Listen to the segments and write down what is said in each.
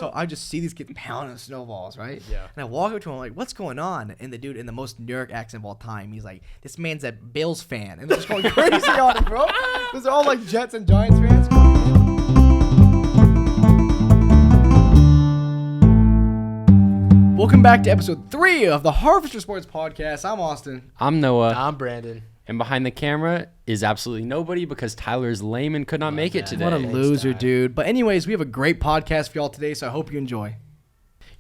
So I just see these kids pounding snowballs, right? Yeah. And I walk up to him, I'm like, what's going on? And the dude, in the most New York accent of all time, he's like, this man's a Bills fan. And they're just going crazy on him, bro. Because they're all like Jets and Giants fans. Welcome back to episode 3 of the Harvester Sports Podcast. I'm Austin. I'm Noah. I'm Brandon. And behind the camera is absolutely nobody because Tyler's lame and could not make it today. What a Thanks, loser, Ty. dude. But anyways, we have a great podcast for y'all today, so I hope you enjoy.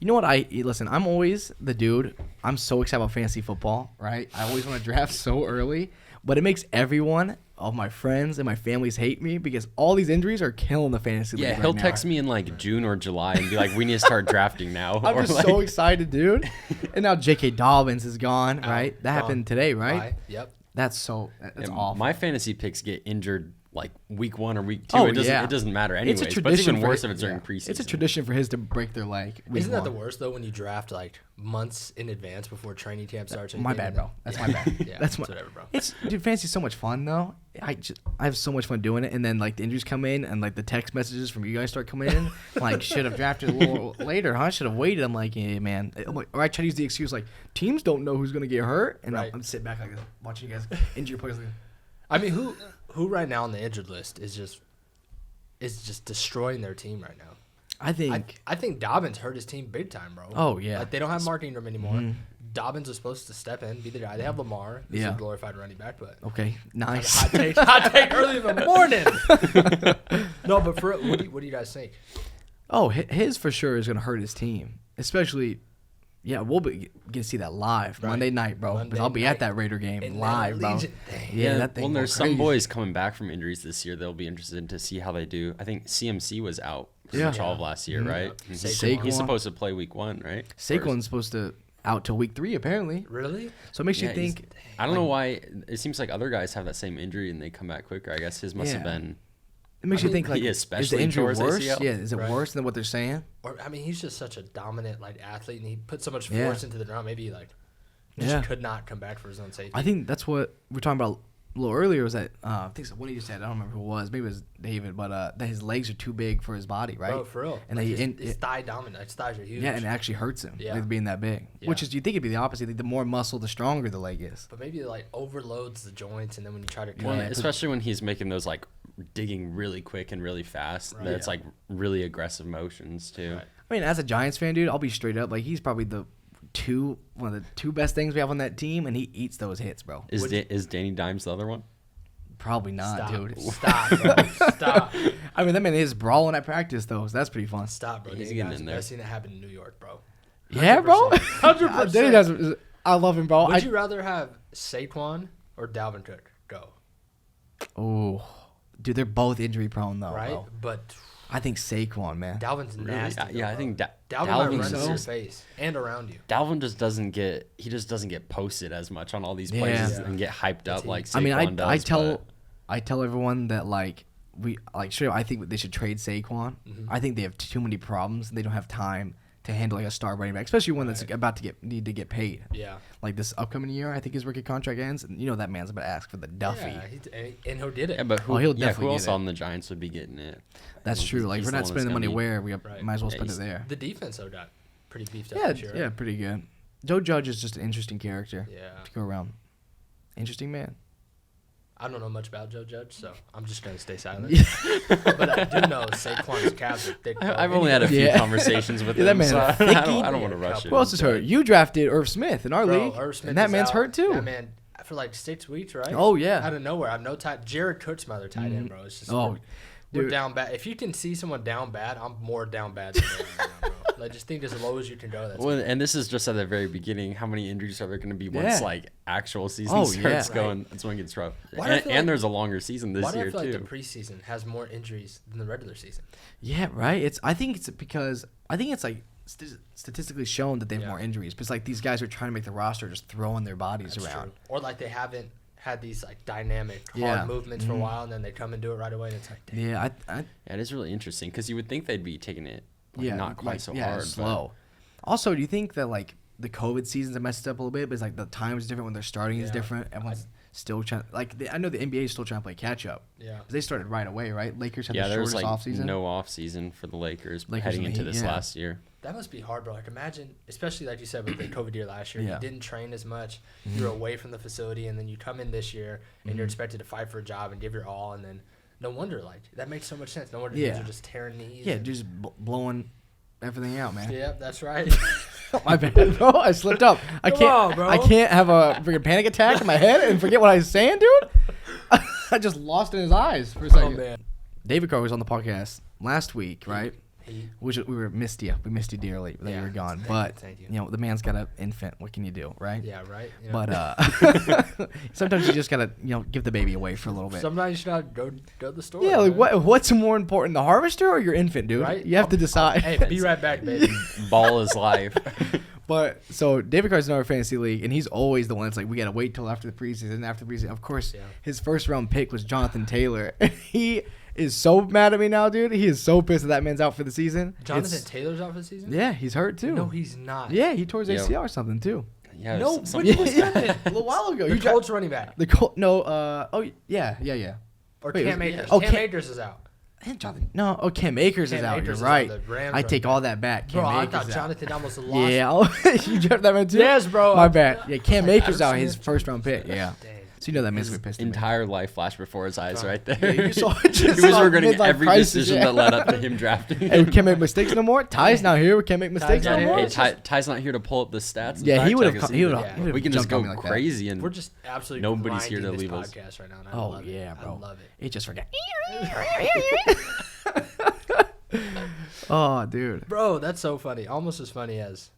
You know what? Listen, I'm always the dude. I'm so excited about fantasy football, right? I always want to draft so early, but it makes everyone of my friends and my families hate me because all these injuries are killing the fantasy league Yeah, right he'll now. text me in like June or July and be like, we need to start drafting now. I'm Or just like, so excited, dude. And now J.K. Dobbins is gone, right? That gone. happened today, right? Bye. Yep. That's and awful. my fantasy picks get injured like week 1 or week 2. Oh, it doesn't yeah. It doesn't matter anyways. It's a But it's tradition even for worse his- if it's during yeah. preseason. It's a tradition for his to break their leg. week Isn't that the one. worst though when you draft like months in advance before training camp starts? My bad, bro. That's my bad. Yeah, That's my. whatever, bro. Dude, fantasy's so much fun though. I have so much fun doing it, and then like the injuries come in, and like the text messages from you guys start coming in. Like, should have drafted a little later, huh? Should have waited. I'm like, yeah, man. Or I try to use the excuse like teams don't know who's gonna get hurt, and Right. I'm sitting back like this, watching you guys injure players. Like, I mean, who right now on the injured list is just destroying their team right now? I think. I think Dobbins hurt his team big time, bro. Oh, yeah. Like they don't have Mark Ingram anymore. Mhm. Dobbins was supposed to step in, be the guy. They have Lamar. This is Yeah. a glorified running back, but Okay, nice. hot take early in the morning. No, but for what do you guys think? Oh, his for sure is gonna hurt his team, especially. Yeah, we'll get to see that live Right. Monday night, bro. Monday Because I'll be night. at that Raider game In that live, bro. Allegiant thing. Yeah, that thing. Well, there's goes some crazy. boys coming back from injuries this year. They'll be interested to see how they do. I think CMC was out for Yeah. much all of last year, Mhm. right? Yep. And Saquon. He's supposed to play week 1, right? Saquon's supposed to out till week 3 apparently. Really? So it makes Yeah, you think. I don't know why. It seems like other guys have that same injury and they come back quicker. I guess his must have Yeah. been. It makes I you mean, think like, he is the especially injury tore his worse? ACL. Yeah, is it Right. worse than what they're saying? Or I mean, he's just such a dominant like athlete, and he put so much Yeah. force into the ground. Maybe like he Yeah. just could not come back for his own safety. I think that's what we were talking about a little earlier. Was that I think one of you said, I don't remember who it was. Maybe it was David, but that his legs are too big for his body, right? Bro, for real. And like they his thigh dominant. His thighs are huge. yeah, and it actually hurts him. Yeah. Like being that big, Yeah. which is you think it'd be the opposite. Like, the more muscle, the stronger the leg is. But maybe it like overloads the joints, and then when you try to cut Well, it, especially when he's making those like digging really quick and really fast. Right. That's Yeah. like really aggressive motions too. Right. I mean, as a Giants fan, dude, I'll be straight up. Like he's probably one of the two best things we have on that team, and he eats those hits, bro. Is Danny Dimes the other one? Probably not, stop, dude. Stop, bro. Stop. I mean, that man is brawling at practice though, so that's pretty fun. Stop, bro. He's Danny getting Dimes, in there. I've seen it happen in New York, bro. Yeah, bro. 100%. Danny does. I love him, bro. Would you rather have Saquon or Dalvin Cook go? Oh, dude, they're both injury prone though. Right? Bro. But I think Saquon, man. Dalvin's Really? nasty. Yeah, I though, think bro. Dalvin might run so. into your face and around you. Dalvin just doesn't get posted as much on all these Yeah. plays Yeah. and get hyped up like Saquon I mean, does. I tell everyone that like sure, I think they should trade Saquon. Mhm. I think they have too many problems and they don't have time to handle like a star running back, especially one that's Right. about to need to get paid. Yeah. Like this upcoming year, I think his rookie contract ends, and you know that man's about to ask for the Duffy. Yeah, and who did it? yeah, but who, he'll yeah, definitely who get else it. on the Giants would be getting it? That's He's- true. Like he's we're the not one spending the that's money gonna be- where we Right. might as well Yeah, spend it he's- there. The defense though got pretty beefed up. Yeah, this year, yeah, right? pretty good. Joe Judge is just an interesting character Yeah. to go around. Interesting man. I don't know much about Joe Judge, so I'm just gonna stay silent. Yeah. But I do know Saquon's calves are thick. bro. I've only had a few Yeah. conversations with Yeah, that him, man so a I thickie. don't want to Yeah, rush it. Who else is hurt? You drafted Irv Smith in our Bro, league, Irv Smith and that is man's out. hurt too. That man for like 6 weeks, right? Oh yeah. Out of nowhere, I have no tight. Jared Cook's my other tight end, bro. It's just Oh, we're dude. down bad. If you can see someone down bad, I'm more down bad than they are right now, bro. Like just think as low as you can go. That's Well, and this is just at the very beginning. How many injuries are there going to be once Yeah. like actual season Oh, starts yeah. going? That's when it gets rough. Why do I And, feel like- there's a longer season this why do I year feel too. like the preseason has more injuries than the regular season? Yeah, right. I think it's because like statistically shown that they have Yeah. more injuries. Because like these guys are trying to make the roster, just throwing their bodies That's around. true. Or like they haven't had these like dynamic hard Yeah. movements for a Mhm. while, and then they come and do it right away, and it's like, dang. Yeah, Yeah, it is really interesting because you would think they'd be taking it yeah, not quite like, so yeah, hard. but- slow. Also, do you think that like the COVID seasons have messed up a little bit? But it's like the time is different when they're starting is Yeah. different. Everyone's still trying. I know the NBA is still trying to play catch up. Yeah. They started right away, right? Lakers had the there was shortest like offseason. no off season for the Lakers and heading the into Heat, this yeah. last year. That must be hard, bro. Like, imagine, especially like you said with the COVID year last year, Yeah. you didn't train as much. You were away from the facility, and then you come in this year, and you're expected to fight for a job and give your all, and then no wonder, like, that makes so much sense. No wonder Yeah. dudes are just tearing knees. Yeah, and- just blowing everything out, man. Yep, that's right. My bad, bro. I slipped up. Come on, bro. I can't have a freaking panic attack in my head and forget what I was saying, dude. I just lost in his eyes for a Oh, second. man. David Carr was on the podcast last week, right? He- We missed you. We missed you dearly that you Yeah, were gone. thank But you, thank you. you know, the man's got an infant. What can you do, right? Yeah, right. You know, But sometimes you just gotta give the baby away for a little bit. sometimes you should not go to the store. Yeah, like man. what's more important, the harvester or your infant, dude? Right? You have to decide. Hey, be right back, baby. Ball is life. But so David Carr's in our fantasy league, and he's always the one that's like, we gotta wait till after the preseason. After the preseason, of course, Yeah. his first round pick was Jonathan Taylor. He is so mad at me now, dude. He is so pissed that man's out for the season. Jonathan It's- Taylor's out for the season? Yeah, he's hurt too. No, he's not. Yeah, he tore his Yeah. ACL or something too. Yeah, No, s- what some- was that? A little while ago. The You dra- Colts running back. the Col- no, oh yeah. Or Wait, Cam was- Akers. oh, Cam Cam- Akers is out. Jonathan, no, Cam Akers is Cam out. Akers You're is right. on the Rams I take running all back. that back. Bro, Cam I Akers thought is out. Jonathan almost lost. Yeah, you dropped that one too. Yes, bro. My bad. Yeah, Cam Akers out. His Understand. first round pick. Yeah. Dang. So you know that man's His gonna be pissed at me. entire life flashed before his eyes, Bro. right there. Yeah, you saw it he just was saw regretting midlife every crisis, decision yeah. that led up to him drafting Hey, him. we can't make mistakes no more. Ty's not here. We can't make mistakes not no here. more. Hey, It's just- Ty's not here to pull up the stats. And Yeah, fact he would check have. us He would either. have. Yeah. We can just jumped on go me like that. crazy and We're just absolutely Nobody's here to grinding leave this us. podcast right now. And I Oh love it. yeah, bro. I love it. It just forgot. Oh, dude. Bro, that's so funny. Almost as funny as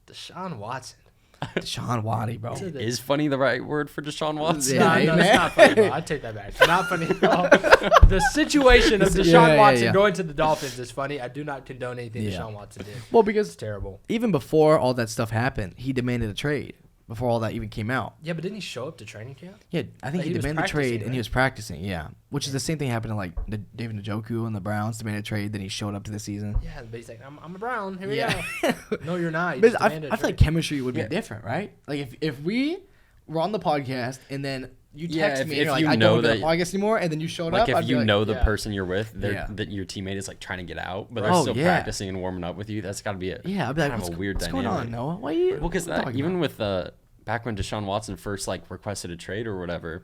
Deshaun Watson. Deshaun Watty, bro. Is funny the right word for Deshaun Watson? Yeah, No, man. it's not funny, bro. I take that back. It's not funny at all. The situation of Deshaun Yeah, Watson yeah. going to the Dolphins is funny. I do not condone anything Yeah. Deshaun Watson did. Well, It's because terrible. even before all that stuff happened, he demanded a trade. Before all that even came out. Yeah, but didn't he show up to training camp? Yeah, I think Like, he he was demanded a trade practicing, and right? he was practicing. Yeah, which is the same thing happened to like David Njoku and the Browns demanded a trade. Then he showed up to the season. Yeah, but he's like, I'm a Brown. Here Yeah. we go. No, you're not. You But just I demanded feel a like trade. chemistry would be Yeah. different, right? Like if we were on the podcast and then you Yeah, text if- me if and you're like, you I know don't want to be that- on the podcast anymore, and then you showed Like up, I'd if be you like, know the yeah. person you're with, Yeah. that your teammate is like trying to get out, but Oh, they're still yeah. practicing and warming up with you. That's got to be a yeah, I'd be like, kind of what's, a weird what's dynamic. going on, Noah? Why you? Well, because what you talking even about? with back when Deshaun Watson first like requested a trade or whatever,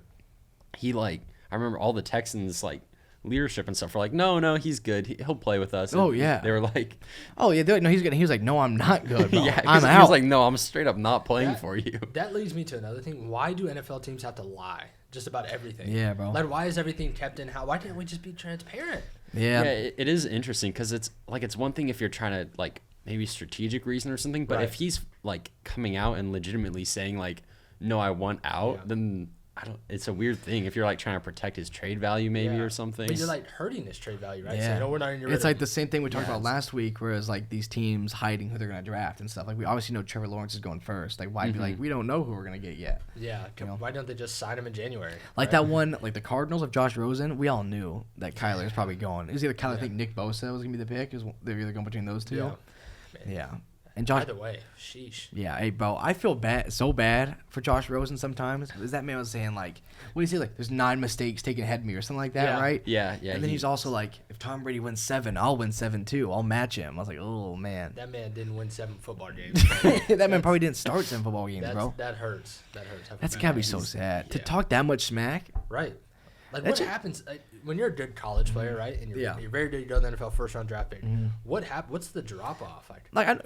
he like I remember all the Texans like leadership and stuff were like, no, he's good. He'll play with us. Oh, And yeah. they were like, Oh yeah, no, he's good. He was like, no, I'm not good, bro. yeah, I'm he out. was like, no, I'm straight up not playing That- for you. That leads me to another thing. Why do NFL teams have to lie just about everything? Yeah, bro. Like, why is everything kept in house? Why can't we just be transparent? yeah, Yeah, it is interesting because it's one thing if you're trying to like maybe strategic reason or something, but Right. if he's like coming out and legitimately saying like, no, I want out, Yeah. then I don't. It's a weird thing if you're like trying to protect his trade value maybe Yeah. or something. But you're like hurting his trade value, right? Yeah. Saying, no, we're not in your. It's like the same thing we talked Yeah, about it's- last week, whereas like these teams hiding who they're gonna draft and stuff. Like we obviously know Trevor Lawrence is going first. Like why be like we don't know who we're gonna get yet? Yeah. you know? Why don't they just sign him in January? Like right? that one, like the Cardinals of Josh Rosen. We all knew that Kyler is probably going. It was either Kyler, I Yeah. think Nick Bosa was gonna be the pick. They're either going between those two. Yeah. Yeah. And Josh. Either way, sheesh. Yeah, hey, bro, I feel so bad for Josh Rosen sometimes. Because that man was saying, like, what do you say? Like, there's 9 mistakes taken ahead of me or something like that, Yeah. right? yeah. And then he's also like, if Tom Brady wins 7, I'll win 7 too. I'll match him. I was like, oh, man. That man didn't win 7 football games. That man probably didn't start 7 football games, bro. That hurts. That hurts. I feel That's bad. got to be so sad. To yeah. talk that much smack. Right. Like That's what it. happens like, when you're a good college player, right? And you're, Yeah. you're very good. You go to the NFL first round draft pick. What's the drop off? Like,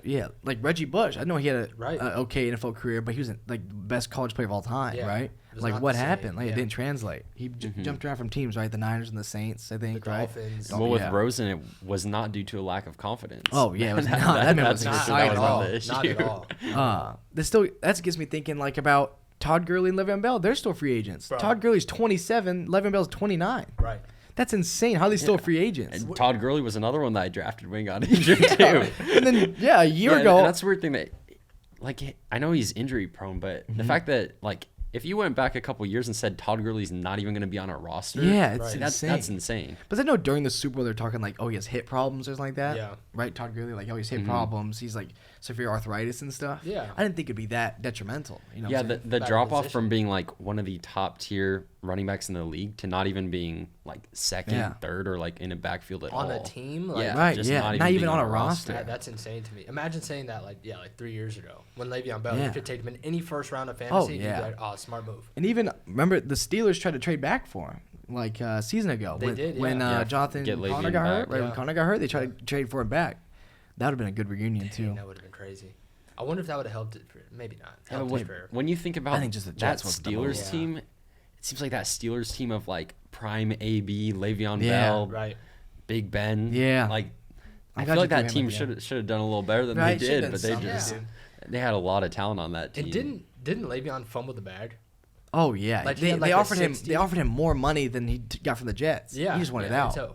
Like Reggie Bush. I know he had Right. a okay NFL career, but he was like the best college player of all time, Yeah. right? It was Like not what the same. happened? Like Yeah. it didn't translate. He jumped around from teams, right? The Niners and the Saints, I think, The right? Dolphins. well with yeah. Rosen, it was not due to a lack of confidence. Oh yeah, it was not. That man was that's excited, not at not all. the issue. Not at all. That gets me thinking like about Todd Gurley and Le'Veon Bell. They're still free agents. Bro. Todd Gurley's 27, Le'Veon Bell's 29. Right. That's insane. How are they still free agents? And Todd Gurley was another one that I drafted when he got injured too. And then a year Yeah, ago, and that's the weird thing that, like, I know he's injury prone, but the fact that like if you went back a couple years and said Todd Gurley's not even going to be on a roster, Yeah, it's Right. insane. that's insane. But I know during the Super Bowl they're talking like, oh, he has hip problems or something like that. Yeah. Right, Todd Gurley, like, oh, he's hip Mhm. problems. He's like severe arthritis and stuff. Yeah. I didn't think it'd be that detrimental. You know Yeah, what I'm saying? the Bad drop off position. from being like one of the top tier running backs in the league to not even being like second, Yeah. third, or like in a backfield at On all. a team, like, Yeah, Right, just yeah, not even being on a roster. that's insane to me. Imagine saying that like 3 years ago when Le'Veon Bell, Yeah. you could take him in any first round of Oh, fantasy. yeah. You'd be like, oh, smart move. And even remember the Steelers tried to trade back for him like a season ago. They when, did, when yeah. Yeah, Jonathan get Connor Le'Veon got hurt. back. Right, when Yeah. Connor got hurt, they tried to trade for him back. That would have been a good reunion too. Dang, that would have been crazy. I wonder if that would have helped it. Maybe not. Yeah, Helped when, his career. when you think about I think just the that Jets was the Steelers most. team, it seems like that Steelers team of like prime AB, Le'Veon Yeah. Bell, Right. Big Ben. Yeah. Like I got feel you like that through him team at the end. should have done a little better than Right, they should've did, done but they something, just dude. they had a lot of talent on that team. And didn't Le'Veon fumble the bag? Oh yeah, Like, he they, had, they like, a offered him 60. they offered him more money than he got from the Jets. Yeah. he just wanted yeah, out. So,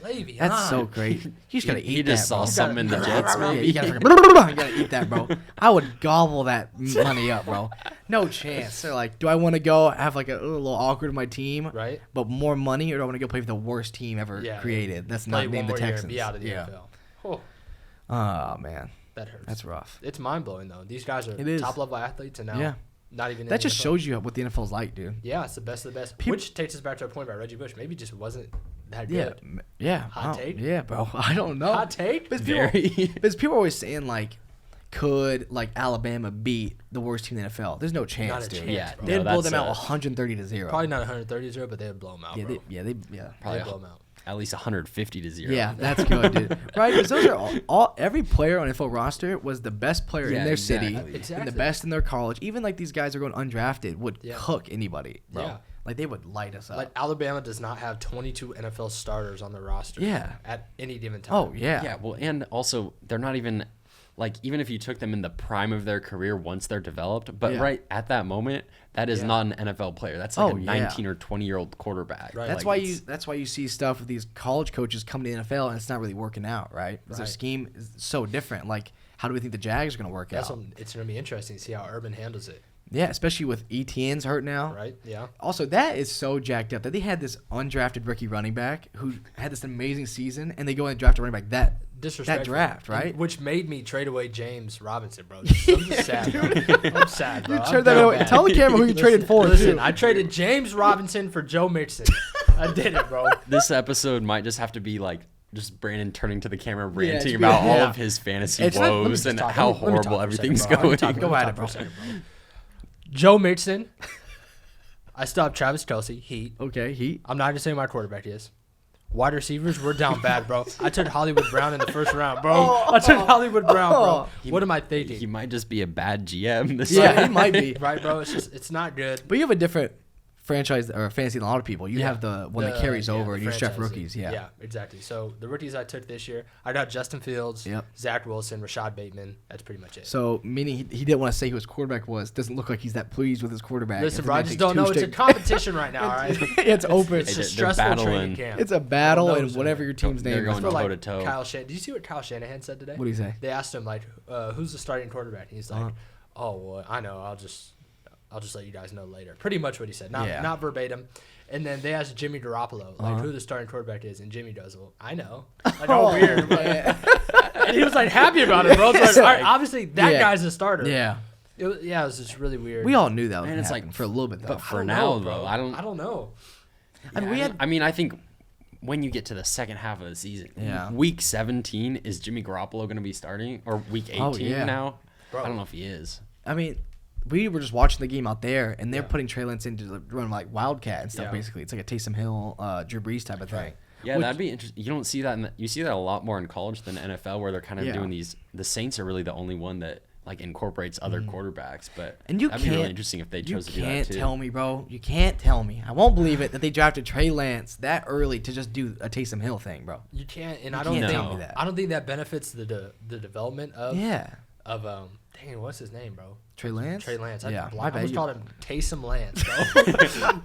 Le'Veon. That's so great. You just gotta He eat just that, saw bro. something in the gotta- Jets, Yeah, maybe. you gotta, you gotta eat that, bro. I would gobble that money up, bro. No chance. They're like, do I want to go have like a little awkward with my team, Right. but more money, or do I want to go play for the worst team ever Yeah. created? That's Play not one named the more year and Texans. be out of the yeah. NFL. Oh, Oh man, that hurts. that's rough. It's mind blowing though. These guys are It is. top level athletes, and now Yeah. not even. in That the just NFL. shows you what the NFL's like, dude. Yeah, it's the best of the best. Which takes us back to a point about Reggie Bush. Maybe just wasn't that Yeah, good. yeah. Hot wow. take? Yeah, bro. I don't know. Hot take? Because Very. people are always saying like, could like Alabama beat the worst team in the NFL? There's no chance, Not a dude. chance, Yeah, bro. They'd no, blow that's them out a- 130-0. Probably not 130-0, but they'd blow them out, Yeah, bro. yeah. Probably They'd blow them out. at least 150-0. Yeah, that's good, dude. Right? Because those are all every player on NFL roster was the best player Yeah, in their city exactly. and Exactly. the best in their college. Even like these guys are going undrafted would Yeah. cook anybody, bro. Yeah. Like they would light us up. Like Alabama does not have 22 NFL starters on the roster. Yeah. At any given time. Oh yeah. Yeah, well, and also they're not even like even if you took them in the prime of their career once they're developed, but Yeah. right at that moment, that is Yeah. not an NFL player. That's like Oh, a yeah. 19 or 20-year-old quarterback. Right. That's Like, why you see stuff with these college coaches come to the NFL and it's not really working out, right? Because their Right. scheme is so different. Like, how do we think the Jags are going to work That's out? when it's going to be interesting to see how Urban handles it. Yeah, especially with ETN's hurt now. Right? Yeah. Also, that is so jacked up that they had this undrafted rookie running back who had this amazing season, and they go and draft a running back that Disrespectful. draft, right? And which made me trade away James Robinson, bro. I'm just sad, bro. I'm sad, bro. You I'm turned that real away. bad. Tell the camera who you traded for, Listen, too. I traded James Robinson for Joe Mixon. I did it, bro. This episode might just have to be like just Brandon turning to the camera just ranting be about like, all yeah. of his fantasy It's not- let me woes just and talk- how let me talk horrible for a everything's second, bro. Let me going. talk- Go let me at talk it, for bro. a second, bro. Joe Mixon. I stopped Travis Kelce. Heat. Okay, he. I'm not even saying my quarterback is. Wide receivers, we're down bad, bro. I took Hollywood Brown in the first round, bro. I took Hollywood Brown, bro. What am I thinking? He might just be a bad GM. This Yeah, time. he might be. Right, bro? It's not good. But you have a different franchise or fantasy than a lot of people. You Yeah. have the one that carries over, the and you just draft franchise. rookies. Yeah. Yeah, exactly. So the rookies I took this year, I got Justin Fields, Yep. Zach Wilson, Rashad Bateman. That's pretty much it. So meaning he didn't want to say who his quarterback was. Doesn't look like he's that pleased with his quarterback. Listen, If bro, the I man just takes don't two know. It's a straight- competition right now, all right? It's open. It's a They're stressful battling. training camp. It's a battle, Who and knows whatever what- your team's They're name going is. For like toe-to-toe. Kyle Did you see what Kyle Shanahan said today? What do you say? They asked him like, "Who's the starting quarterback?" And he's like, "Oh, well, I know. I'll just let you guys know later." Pretty much what he said, not Yeah. not verbatim. And then they asked Jimmy Garoppolo like who the starting quarterback is, and Jimmy does, "Well, I know." Like, all weird, man. and he was like happy about it, bro. It's like, all right, obviously that Yeah. guy's a starter. Yeah. It was just really weird. We all knew that was Man, going it's to like- happen for a little bit, though. But I for don't now, know, though, bro. I don't. I don't know. I mean, we had I mean, I think when you get to the second half of the season, Yeah. week 17, is Jimmy Garoppolo going to be starting? Or week 18 Oh, yeah. now? Bro. I don't know if he is. I mean, we were just watching the game out there, and they're Yeah. putting Trey Lance into run like Wildcat and stuff. Yeah. Basically, it's like a Taysom Hill, Drew Brees type of thing. Right. Yeah, Which- that'd be interesting. You don't see that. You see that a lot more in college than NFL, where they're kind of Yeah. doing these. The Saints are really the only one that like incorporates other quarterbacks. But And you that'd be really can't- interesting if they You chose to do that can't too. tell me, bro. You can't tell me. I won't believe it that they drafted Trey Lance that early to just do a Taysom Hill thing, bro. You can't, and You I don't can't think tell me that. I don't think that benefits the development of Yeah. dang, what's his name, bro? Trey Lance? Trey Lance. Yeah, I my bad. almost called him Taysom Lance, bro.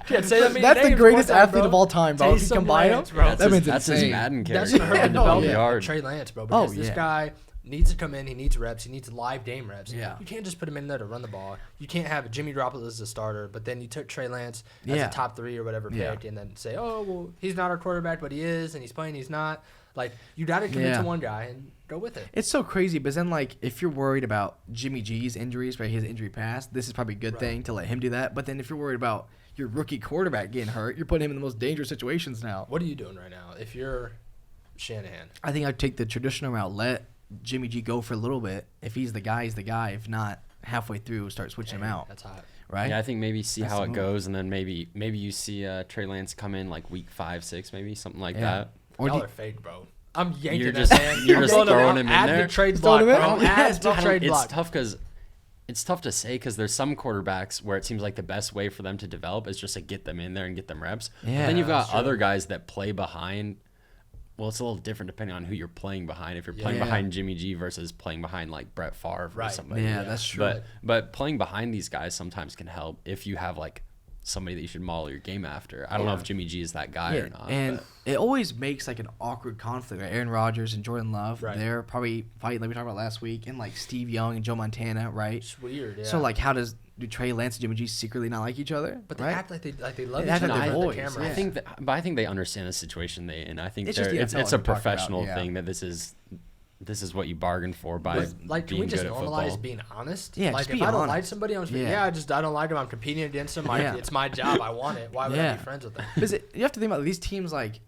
Can't say that many That's the names greatest one time, athlete bro. of all time, bro. If you Taysom combine Lance, them, bro. That's that his, means that's insane. his Madden That's character. gonna hurt the Yeah, development yard. of Trey Lance, bro. Because Oh, this yeah. guy needs to come in. He needs reps. He needs live game reps. Yeah. You can't just put him in there to run the ball. You can't have Jimmy Garoppolo as a starter, but then you took Trey Lance as Yeah. a top 3 or whatever Yeah. pick, and then say, oh, well, he's not our quarterback, but he is, and he's playing, he's not. Like, you got to commit Yeah. to one guy and go with it. It's so crazy, but then like if you're worried about Jimmy G's injuries, right? His injury past, this is probably a good Right. thing to let him do that. But then if you're worried about your rookie quarterback getting hurt, you're putting him in the most dangerous situations now. What are you doing right now if you're Shanahan? I think I'd take the traditional route, let Jimmy G go for a little bit. If he's the guy, he's the guy. If not, halfway through, start switching him out. That's hot. Right? Yeah, I think maybe see That's how the it move. goes, and then maybe you see Trey Lance come in like week 5, 6, maybe something like Yeah. that. Or Y'all do are fake, bro. I'm yanking You're that just- man. you're just I'm throwing him in add there? the trade Just block, throwing him bro. in? Add Yeah, the trade It's block. tough because it's tough to say because there's some quarterbacks where it seems like the best way for them to develop is just to get them in there and get them reps. But Yeah, then you've got that's true. other guys that play behind. Well, it's a little different depending on who you're playing behind. If you're playing Yeah. behind Jimmy G versus playing behind like Brett Favre or Right. somebody. Yeah, that's true. But playing behind these guys sometimes can help if you have like somebody that you should model your game after. I don't know if Jimmy G is that guy or not. and but- it always makes like an awkward conflict. Right? Aaron Rodgers and Jordan Love, Right. they're probably fighting like we talked about last week, and like Steve Young and Joe Montana, right? It's weird, yeah. So like, do Trey Lance and Jimmy G secretly not like each other? but they right? act like they love They each act other like in they're the boys, camera. yeah. I think they understand the situation they in. I think It's just the it's NFL it's a like we talked about, professional yeah. thing that this is what you bargain for by Like, can being we just good at normalize football. being honest? Yeah, like just if be I don't honest. like somebody, I'm just like, Yeah. I don't like him. I'm competing against him. Like, Yeah. it's my job. I want it. Why would I Yeah. be friends with him? Because you have to think about these teams like.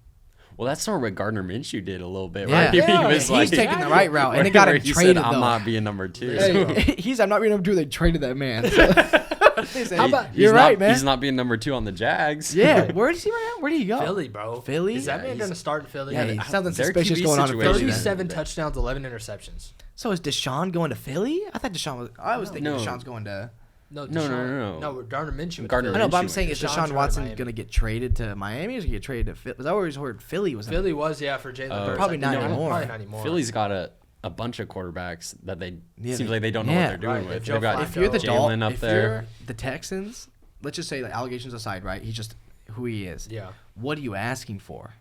Well, that's sort of what Gardner Minshew did a little bit, Yeah. right? Yeah, He was he's like, taking the right route, and they got where him he traded, said, I'm though. not being number 2. He's I'm not being able to do. They traded that man. So, they said, How about- He's you're not- right, man. He's not being number 2 on the Jags. Yeah, where is he right now? Where did he go? Philly, bro. Philly? Is that Yeah, man he's- going to start in Philly? Yeah, something Their suspicious QB going on in situation Philly. is- then. 37 touchdowns, 11 interceptions. So is Deshaun going to Philly? I thought Deshaun was. I was thinking No. Deshaun's going to. No, No, Deshaun, no. No, Gardner Minshew. Gardner I know, but I'm Minshew. saying is Deshaun's Deshaun going to Watson Miami. going to get traded to Miami or is he going to get traded to Philly? Because I always heard Philly was. Philly was, yeah, for Jalen Hurts. Probably I think. not No, anymore. Probably not anymore. Philly's got a bunch of quarterbacks that they Yeah, seems they- like they don't know yeah. what they're doing Right, with. Joe They've got If you're the Jalen up if there. you're the Texans, let's just say like allegations aside, right? He's just who he is. Yeah. What are you asking for?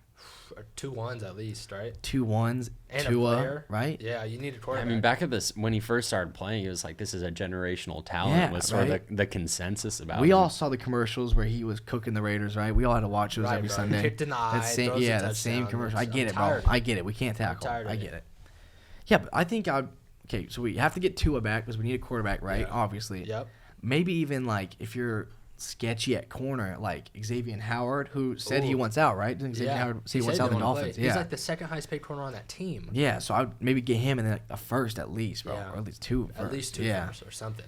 2 1s at least, right? 2 1s, And a Tua, player. right? Yeah, you need a I quarterback. mean, back at this when he first started playing, it was like this is a generational talent. Yeah, was sort right. of the consensus about. We him. all saw the commercials where he was cooking the Raiders, right? We all had to watch those Right, every bro. Sunday. Kicked in the eye, That same, throws a yeah, that same touchdown. commercial. I get I'm it, bro. tired. I get it. We can't tackle. tired of I it. get it. Yeah, but I think okay, so we have to get Tua back because we need a quarterback, right? Yeah. Obviously. Yep. Maybe even like if you're sketchy at corner, like Xavier Howard, who said he Ooh. wants out, right? Didn't Xavier Howard say he wants said out the didn't wanna Dolphins? play. Yeah. He's like the second highest paid corner on that team. Yeah, so I would maybe get him and then like a first at least, bro, Yeah. or at least 2. At least 2 Yeah. first or something.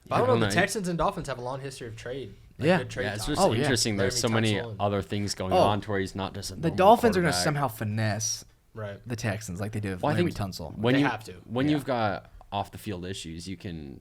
Yeah, I don't know. I The don't know. Texans and Dolphins have a long history of trade. Yeah. good trade Yeah, it's talk. just Oh, yeah. interesting. There's so Laramie many Tunsil and- other things going Oh. on to where he's not just a The normal Dolphins are going to quarterback. somehow finesse Right. the Texans like they did with Well, I Larry think Tunsil. when They you have to. when Yeah. you've got off the field issues, you can.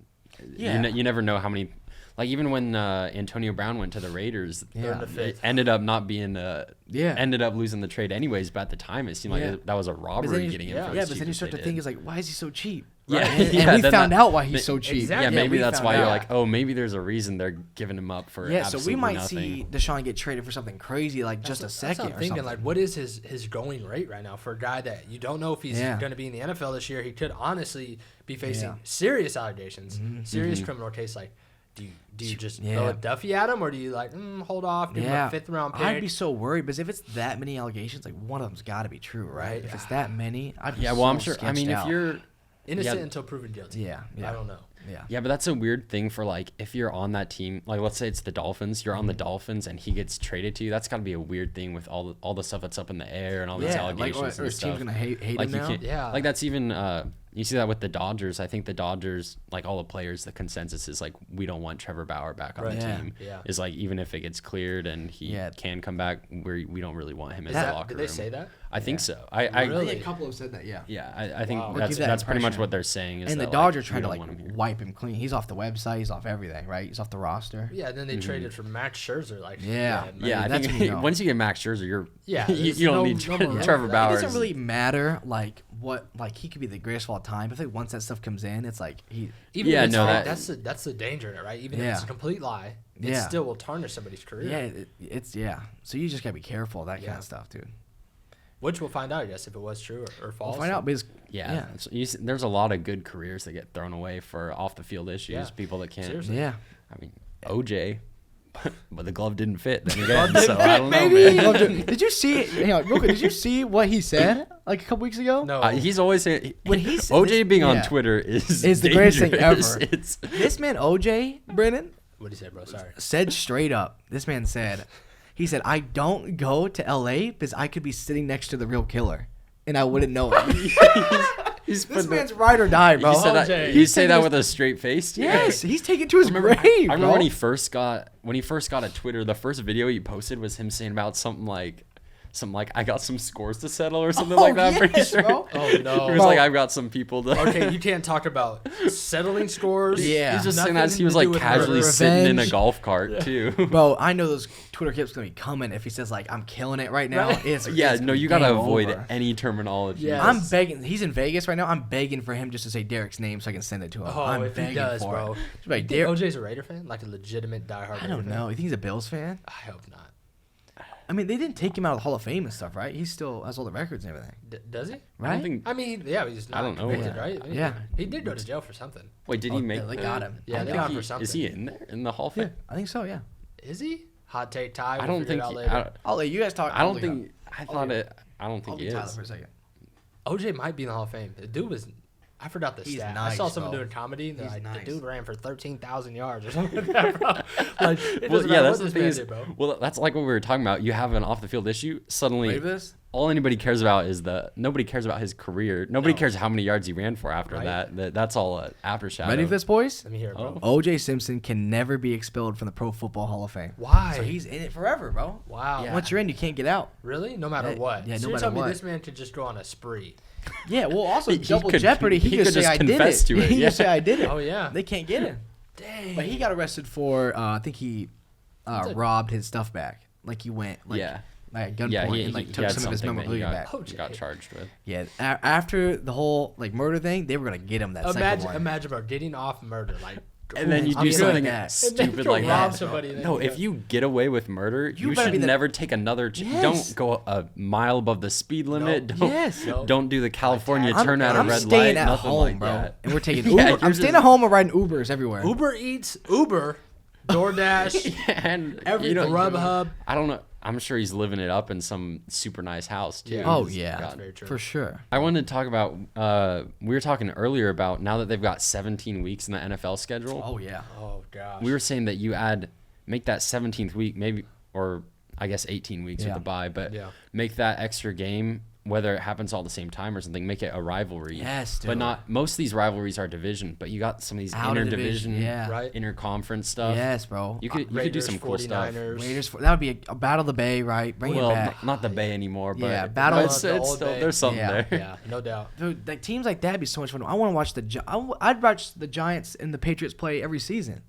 Yeah. You never know how many. Like even when Antonio Brown went to the Raiders, Yeah. in the it fifth. ended up not being. Yeah. Ended up losing the trade anyways. But at the time, it seemed like Yeah. that was a But robbery then you- getting him. yeah. for Yeah, as but cheap then you as start they to think did. is like, why is he so cheap? Yeah, Right? And yeah, we then found that- out why he's ma- so cheap. Exactly. Yeah, maybe we that's found why you're out. like, oh, maybe there's a reason they're giving him up for. Yeah, so we absolutely might nothing. see Deshaun get traded for something crazy, like just a That's second what I'm or thinking. something. Like, what is his going rate right now for a guy that you don't know if he's Yeah. going to be in the NFL this year? He could honestly be facing Yeah. serious allegations, serious Mhm. criminal case. Like, do you just Yeah. throw a Duffy at him, or do you like hold off, give him Yeah, a 5th round pick? I'd be so worried because if it's that many allegations, like one of them's got to be true, right? Right. If it's that many, I'd be Yeah, well, so I'm sure. I mean, sketched if out. you're. innocent yeah. until proven guilty. yeah, I don't know. yeah, Yeah, but that's a weird thing for like if you're on that team, like let's say it's the Dolphins, you're on the Dolphins and he gets traded to you. That's got to be a weird thing with all the stuff that's up in the air and all these yeah. Like, allegations or and his team's stuff. gonna hate Like him you now. can't, Yeah. like that's even you see that with the Dodgers. I think the Dodgers, like all the players, the consensus is like we don't want Trevor Bauer back on Right. the Yeah. team. Yeah. Is like even if it gets cleared and he Yeah. can come back, we don't really want him in Is the that, locker did room. they say that? I think Yeah. so. Really? I think a couple have said that. Yeah. Yeah, I think Wow. Or that's give that that's pretty much impression. what they're saying. Is And the that, Dodgers we trying to don't like want him here. wipe him clean. He's off the website. He's off everything, right? He's off the roster. Yeah, and then they traded for Max Scherzer. Like, Yeah. man, Yeah, I that's think when you know. once you get Max Scherzer, you're Yeah, you there's don't no- need no more Trevor room. Bauer. It doesn't really matter like what like he could be the greatest of all time. But I think once that stuff comes in, it's like he. Even Yeah, if it's no, fake, that- that's the danger in it, right? Even Yeah. if it's a complete lie, it Yeah. still will tarnish somebody's career. Yeah, it's yeah. So you just gotta be careful of that kind Yeah. of stuff, dude. Which we'll find out, I guess, if it was true or false. We'll find out because Yeah, there's a lot of good careers that get thrown away for off the field issues. Yeah. People that can't. Seriously. Yeah. I mean, OJ, but the glove didn't fit. Then glove again, didn't so fit, I don't know, Maybe. man. Did you see? Hang on, real quick. Did you see what he said like a couple weeks ago? No. He's always saying When he said OJ this- being on yeah. Twitter is the greatest thing dangerous. ever. It's This man OJ Brennan What did he say, bro? Sorry. said straight up. This man said, he said, "I don't go to LA because I could be sitting next to the real killer, and I wouldn't know it." he's This man's ride or die, bro. He said OJ. that. You say that with a straight face. too? Yes, he's taking it to his grave. I remember bro. when he first got a Twitter. The first video he posted was him saying about something like I got some scores to settle or something Oh, like that. I'm pretty yes, sure. bro. Oh, He no. was like, I've got some people to. Okay, you can't talk about settling scores. Yeah. He's just Nothing saying that he was to do like with casually murder. sitting in a Revenge. golf cart too. Bro, I know those Twitter clips gonna be coming if he says like I'm killing it right now. Right. It's You gotta game avoid over. any terminology. Yes. I'm begging. He's in Vegas right now. I'm begging for him just to say Derek's name so I can send it to him. Oh, I'm if he begging does, for bro. it. Just You like, think Derek, OJ's a Raider fan? Like a legitimate diehard I don't Raider know. fan? You think he's a Bills fan? I hope not. I mean, they didn't take him out of the Hall of Fame and stuff, right? He still has all the records and everything, Does he? I right? don't think. I mean, yeah, he's not I don't know. convicted, Yeah. right? Yeah. He did go to jail for something. Wait, did he make? They the- got him. Yeah, I they think got him he- for something. Is he in there in the Hall of Yeah, Fame? I think so. Yeah. Is he? Hot take Ty. I don't think. Out He, later. I'll let you guys talk. I don't think. I thought yeah. it. I don't I'll think be he Tyler is. for a second. OJ might be in the Hall of Fame. The dude was. I forgot the He's stat. nice, I saw someone bro. doing comedy. And they're He's like, nice. the dude ran for 13,000 yards or something like that, bro. Like, it Well, doesn't yeah, matter that's what the this thing man is. did, bro. Well, that's like what we were talking about. You have an off the field issue. Suddenly, Ready for this? all anybody cares about is nobody cares about his career. Nobody No. cares how many yards he ran for after Right. that's all after shadow. Ready for this, boys? Let me hear it, bro. Oh. O.J. Simpson can never be expelled from the Pro Football Hall of Fame. Why? So he's in it forever, bro. Wow. Yeah. Once you're in, you can't get out. Really? No matter Yeah, what? yeah, so no you're matter telling what. me this man could just go on a spree? Yeah. Well, also He double could- jeopardy. He, he could could say just I did confess it. to it, He yeah. could say I did it. Oh, yeah. They can't get him. Dang. But he got arrested for I think he a- robbed his stuff back. Like he went like Yeah. at gunpoint Yeah, and like took had some of his something that memorabilia back. Oh, he got charged with. Yeah. After the whole like murder thing, they were gonna get him that second one. Imagine, bro, getting off murder. Like, And then you I'm do good. something Yeah. And then stupid go like rob that. somebody. and then No, you if go- you get away with murder, You you better be should the- never take another. Yes. Don't go a mile above the speed limit. Don't, Yes. No. don't do the California I'm- turn at a I'm red staying light. at Nothing home, like bro. that. And we're taking Yeah, Uber. you're I'm staying just- at home and riding Ubers everywhere. Uber Eats, Uber, DoorDash, and everything. Grubhub. I don't know. I'm sure he's living it up in some super nice house too. Yeah. Oh He's yeah, got- very true. for sure. I wanted to talk about. We were talking earlier about now that they've got 17 weeks in the NFL schedule. Oh yeah. Oh gosh. We were saying that you make that 17th week maybe, or I guess 18 weeks Yeah. with the bye, but Yeah. make that extra game, whether it happens all at the same time or something, make it a rivalry. Yes, But dude. not most of these rivalries are division, but you got some of these Out of inter-division, division, yeah. Right. inter-conference stuff. Yes, bro. You could do Raiders, some cool stuff. 49ers. Raiders. That would be a battle of the Bay, right? Bring Well, it back. not the Bay anymore, but Yeah, battle but of it's, the it's old still, Bay. there's something Yeah. there. Yeah, no doubt. Dude, like teams like that'd be so much fun. I want to watch I'd watch the Giants and the Patriots play every season.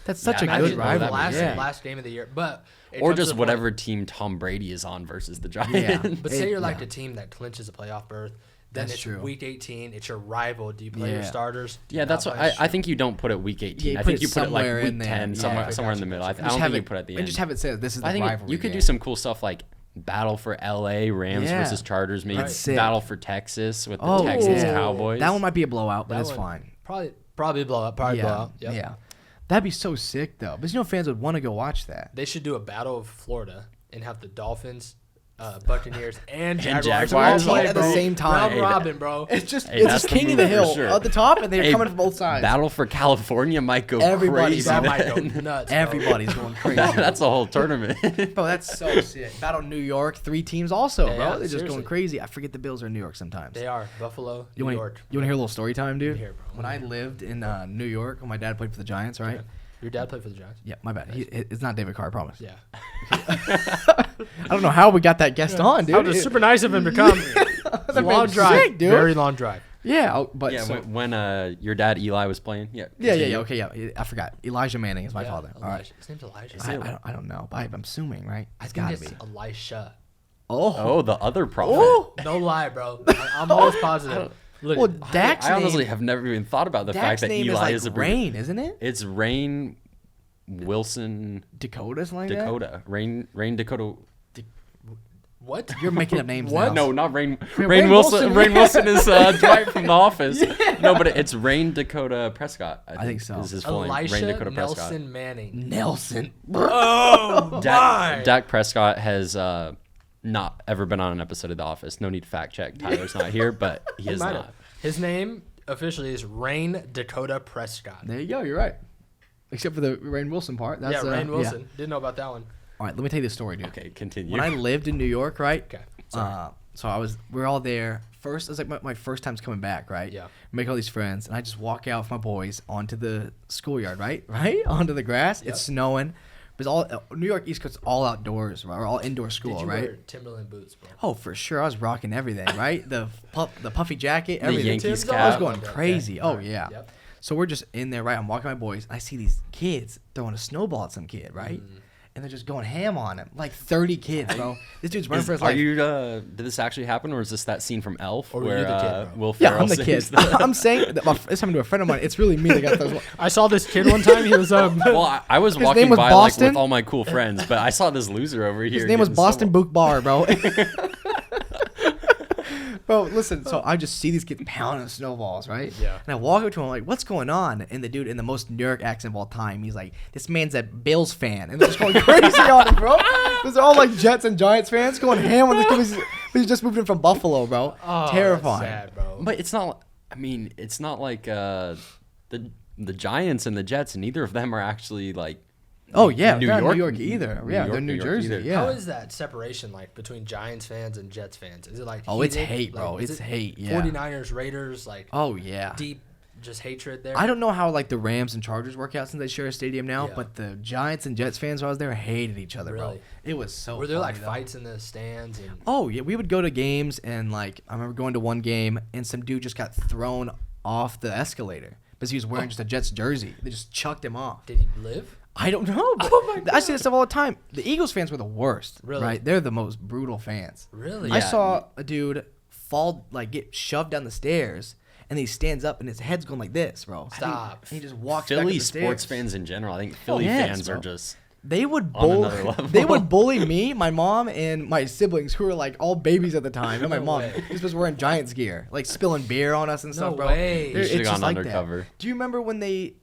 That's such Yeah, a that'd good be- rivalry. that'd last, be yeah. last game of the year, but it Or comes to just the whatever point- team Tom Brady is on versus the Giants. Yeah. But say you're like Yeah. the team that clinches a playoff berth. Then That's it's true. week 18. It's your rival. Do you play your Yeah. starters? Do you Yeah, not that's what play? I think you don't put it week 18. Yeah, you I put think it you put it like somewhere week in there. 10, Yeah. somewhere Okay, somewhere in the gotcha, middle. gotcha. I don't think you put it at the end. And just have it say this is the I think rivalry. you could do game. some cool stuff like battle for LA Rams Yeah. versus Chargers, maybe That's sick. battle for Texas with the Oh, Texans yeah. Cowboys. That one might be a blowout, but That it's one- fine. Probably blow up. Probably yeah. blow up. Yep. Yeah. That'd be so sick though. But fans would want to go watch that. They should do a battle of Florida and have the Dolphins, Buccaneers, and And Jaguars, Jaguars all play, at the bro. same time. Round Hey, robin, bro. It's just Hey, it's that's just the king of the move for hill sure. at the top, and they're Hey, coming from both sides. Battle for California might go Everybody's crazy. That might go then. nuts. Bro. Everybody's going crazy. That's a whole tournament. Bro, that's so sick. Battle New York, 3 teams also, Yeah, bro. yeah, They're just seriously. going crazy. I forget the Bills are in New York sometimes. They are Buffalo, You New want York. to hear a little story time, dude? Hear, bro. When I lived in New York, when my dad played for the Giants, right? Your dad played for the Giants. Yeah, my bad. It's not David Carr, I promise. Yeah. I don't know how we got that guest on, dude. That was super nice of him to come. It's a long was drive, sick, dude. Very long drive. Yeah, but yeah, so, when your dad Eli was playing. Yeah. yeah, continue. okay, yeah. I forgot. Elijah Manning is my Yeah, father. All right. Elijah. His name's Elijah. I don't know, but I'm assuming, right? I It's think gotta it's be. Elisha. Oh, the other prophet. Oh, No lie, bro. I'm almost positive. Look, well, Dak's I honestly name, have never even thought about the Dak's fact that name Eli is is like a Rain, isn't it? It's Rain Wilson Dakota's like that? Dakota. Rain Dakota. What? You're making up names What? now. No, not Rain. Rainn Rain Wilson. Wilson, Rain yeah. Wilson is Dwight from The Office. No, but it's Rain Dakota Prescott. I think so. Is his full name. Rain Elisha Dakota Prescott. Nelson Manning. Nelson. Oh my! Dak Prescott has not ever been on an episode of The Office. No need to fact check. Tyler's not here, but he is might not. have. His name officially is Rain Dakota Prescott. There you go. You're right. Except for the Rainn Wilson part. That's, Rain Wilson. Yeah. Didn't know about that one. All right, let me tell you this story, dude. Okay, continue. When I lived in New York, right? Okay. Sorry. So we were all there. First, it was like my first time's coming back, right? Yeah. Make all these friends, and I just walk out with my boys onto the schoolyard, right? Right? Onto the grass. Yep. It's snowing. It's all New York East Coast, all outdoors, right? We're all indoor school, Did you right? wear Timberland boots, bro? Oh, for sure. I was rocking everything, right? The puffy jacket, everything. Yankees Tim's cap. I was on. going Okay. crazy. Oh, Alright. yeah. Yep. So we're just in there, right? I'm walking my boys. I see these kids throwing a snowball at some kid, right? And they're just going ham on him. Like 30 kids, bro. This dude's running for his Are life. you? Did this actually happen, or is this that scene from Elf Or were where you the kid, bro? Will Yeah, Ferrell I'm the kid. sings the- I'm saying that this happened to a friend of mine. It's really me that got those. I saw this kid one time. He was Well, I was His walking name was by Boston? like with all my cool friends, but I saw this loser over here. His name was getting Boston snowball. Book Bar, bro. Bro, listen. So I just see these kids pounding snowballs, right? Yeah. And I walk up to him like, "What's going on?" And the dude, in the most New York accent of all time, he's like, "This man's a Bills fan," and they're just going crazy on him, bro. These are all like Jets and Giants fans going ham on this kid. He's just moved in from Buffalo, bro. Oh, Terrifying. That's sad, bro. But it's not. I mean, it's not like the Giants and the Jets. Neither of them are actually like. Oh yeah, New they're not York- New York either. New Yeah, York- they're New New York Jersey. either. Yeah. How is that separation like between Giants fans and Jets fans? Is it like Oh, it's heated? hate, bro. Like, is It's it hate, yeah. 49ers, Raiders, like Oh yeah. deep just hatred there. I don't know how like the Rams and Chargers work out since they share a stadium now, Yeah. but the Giants and Jets fans when I was there hated each other, bro. Really? It was so. Were there like funny, though. fights in the stands and Oh yeah, we would go to games and like I remember going to one game and some dude just got thrown off the escalator because he was wearing just a Jets jersey. They just chucked him off. did he live? I don't know. But Oh my I see this stuff all the time. The Eagles fans were the worst. Really? Right? They're the most brutal fans. Really? I Yeah. saw a dude get shoved down the stairs, and he stands up and his head's going like this, bro. Stop. And he just walks back up Philly the sports stairs. fans in general. I think Philly yes, fans bro. are just. They would on bully. another level. They would bully me, my mom, and my siblings, who were like all babies at the time. And my No mom, way. he was wearing Giants gear, like spilling beer on us and stuff, bro. way. You They're- should've it's just gone like undercover. that. Do you remember when they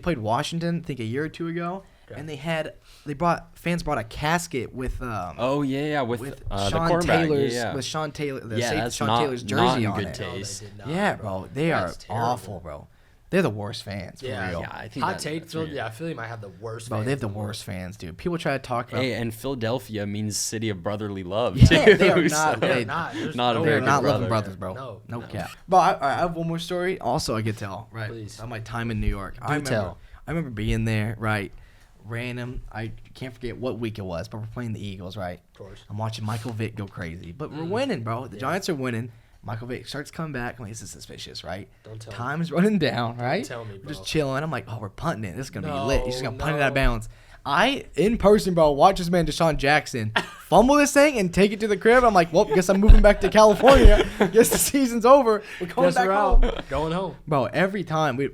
played Washington? I think a year or two ago, Okay. and fans brought a casket with Oh yeah, with with the Sean quarterback. Taylor's Yeah, with Sean Taylor the Yeah, safety, that's Sean not- Taylor's not jersey in on good it. taste. No, they Taste. did not, Yeah, bro, they are That's terrible. awful, bro. They're the worst fans for Yeah, real. Yeah, I think Hot that- take. that's Phil, weird. yeah, Philly might have the worst. Bro, fans they have the in world. worst fans, dude. People try to talk about. Hey, and Philadelphia means city of brotherly love Yeah, too. they are not- so- they- They're not. There's not no a They're very not good loving brother. brothers, bro. No, No no. cap. But I have one more story. Also, I could tell. Right. Please. On my time in New York. tell. I remember being there. Right. Random. I can't forget what week it was, but we're playing the Eagles. Right. Of course. I'm watching Michael Vick go crazy, but we're winning, bro. The Giants are winning. Michael Vick starts coming back. I'm like, this is suspicious, right? Don't tell me. Time is running down, right? tell me, We're just bro. chilling. I'm like, oh, we're punting it. This is gonna be lit. He's just gonna punt it out of No. bounds. I, in person, bro, watch this man, Deshaun Jackson, fumble this thing and take it to the crib. I'm like, well, guess I'm moving back to California. Guess the season's over. We're going Guess back we're home. out. Going home. Bro, every time we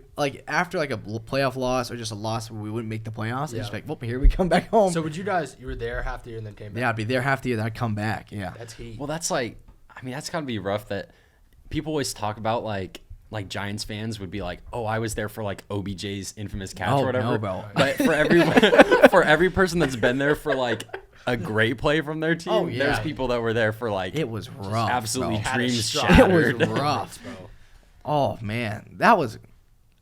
after like a playoff loss or just a loss where we wouldn't make the playoffs, it's just Yeah. like, well, here we come back home. So would you guys? You were there half the year and then came back. yeah, I'd be there half the year, then I'd come back. Yeah. That's heat. Well, that's like, I mean, that's gotta be rough. That people always talk about like Giants fans would be like, oh, I was there for like OBJ's infamous catch Oh, or whatever. no, bro. But for every person that's been there for like a great play from their team, Oh, yeah. there's people that were there for like It was rough. absolutely bro. dreams Catastrophic. shattered. It was rough. bro. Oh man, that was.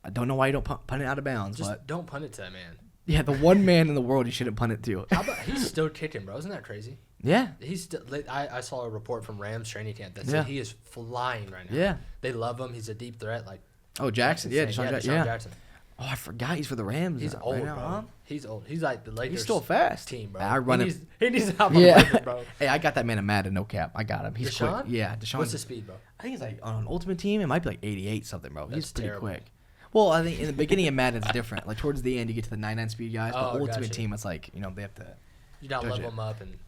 I don't know why you don't punt it out of bounds, Just but don't punt it to that man. yeah, the one man in the world you shouldn't punt it to. How about he's still kicking, bro? Isn't that crazy? Yeah, He's still. I saw a report from Rams training camp that Yeah. said he is flying right now. yeah. They love him. He's a deep threat. Like Oh, Jackson. Yeah, insane. Deshaun Deshaun yeah. Jackson. Oh, I forgot he's for the Rams. He's right old, now, bro. huh? He's old. He's like the Lakers. He's still fast. team, bro. I run he it. needs, he needs to hop on Yeah. the Lakers, bro. Hey, I got that man in Madden, no cap. I got him. He's Deshaun? quick. Yeah, Deshaun. What's his speed, bro? I think he's like on an ultimate team. It might be like 88 something, bro. He's That's pretty terrible. quick. Well, I think in the beginning of Madden it's different. Like towards the end, you get to the 99 speed guys. But Oh, ultimate gotcha. team, it's like they have to. You gotta Judge level it. him up and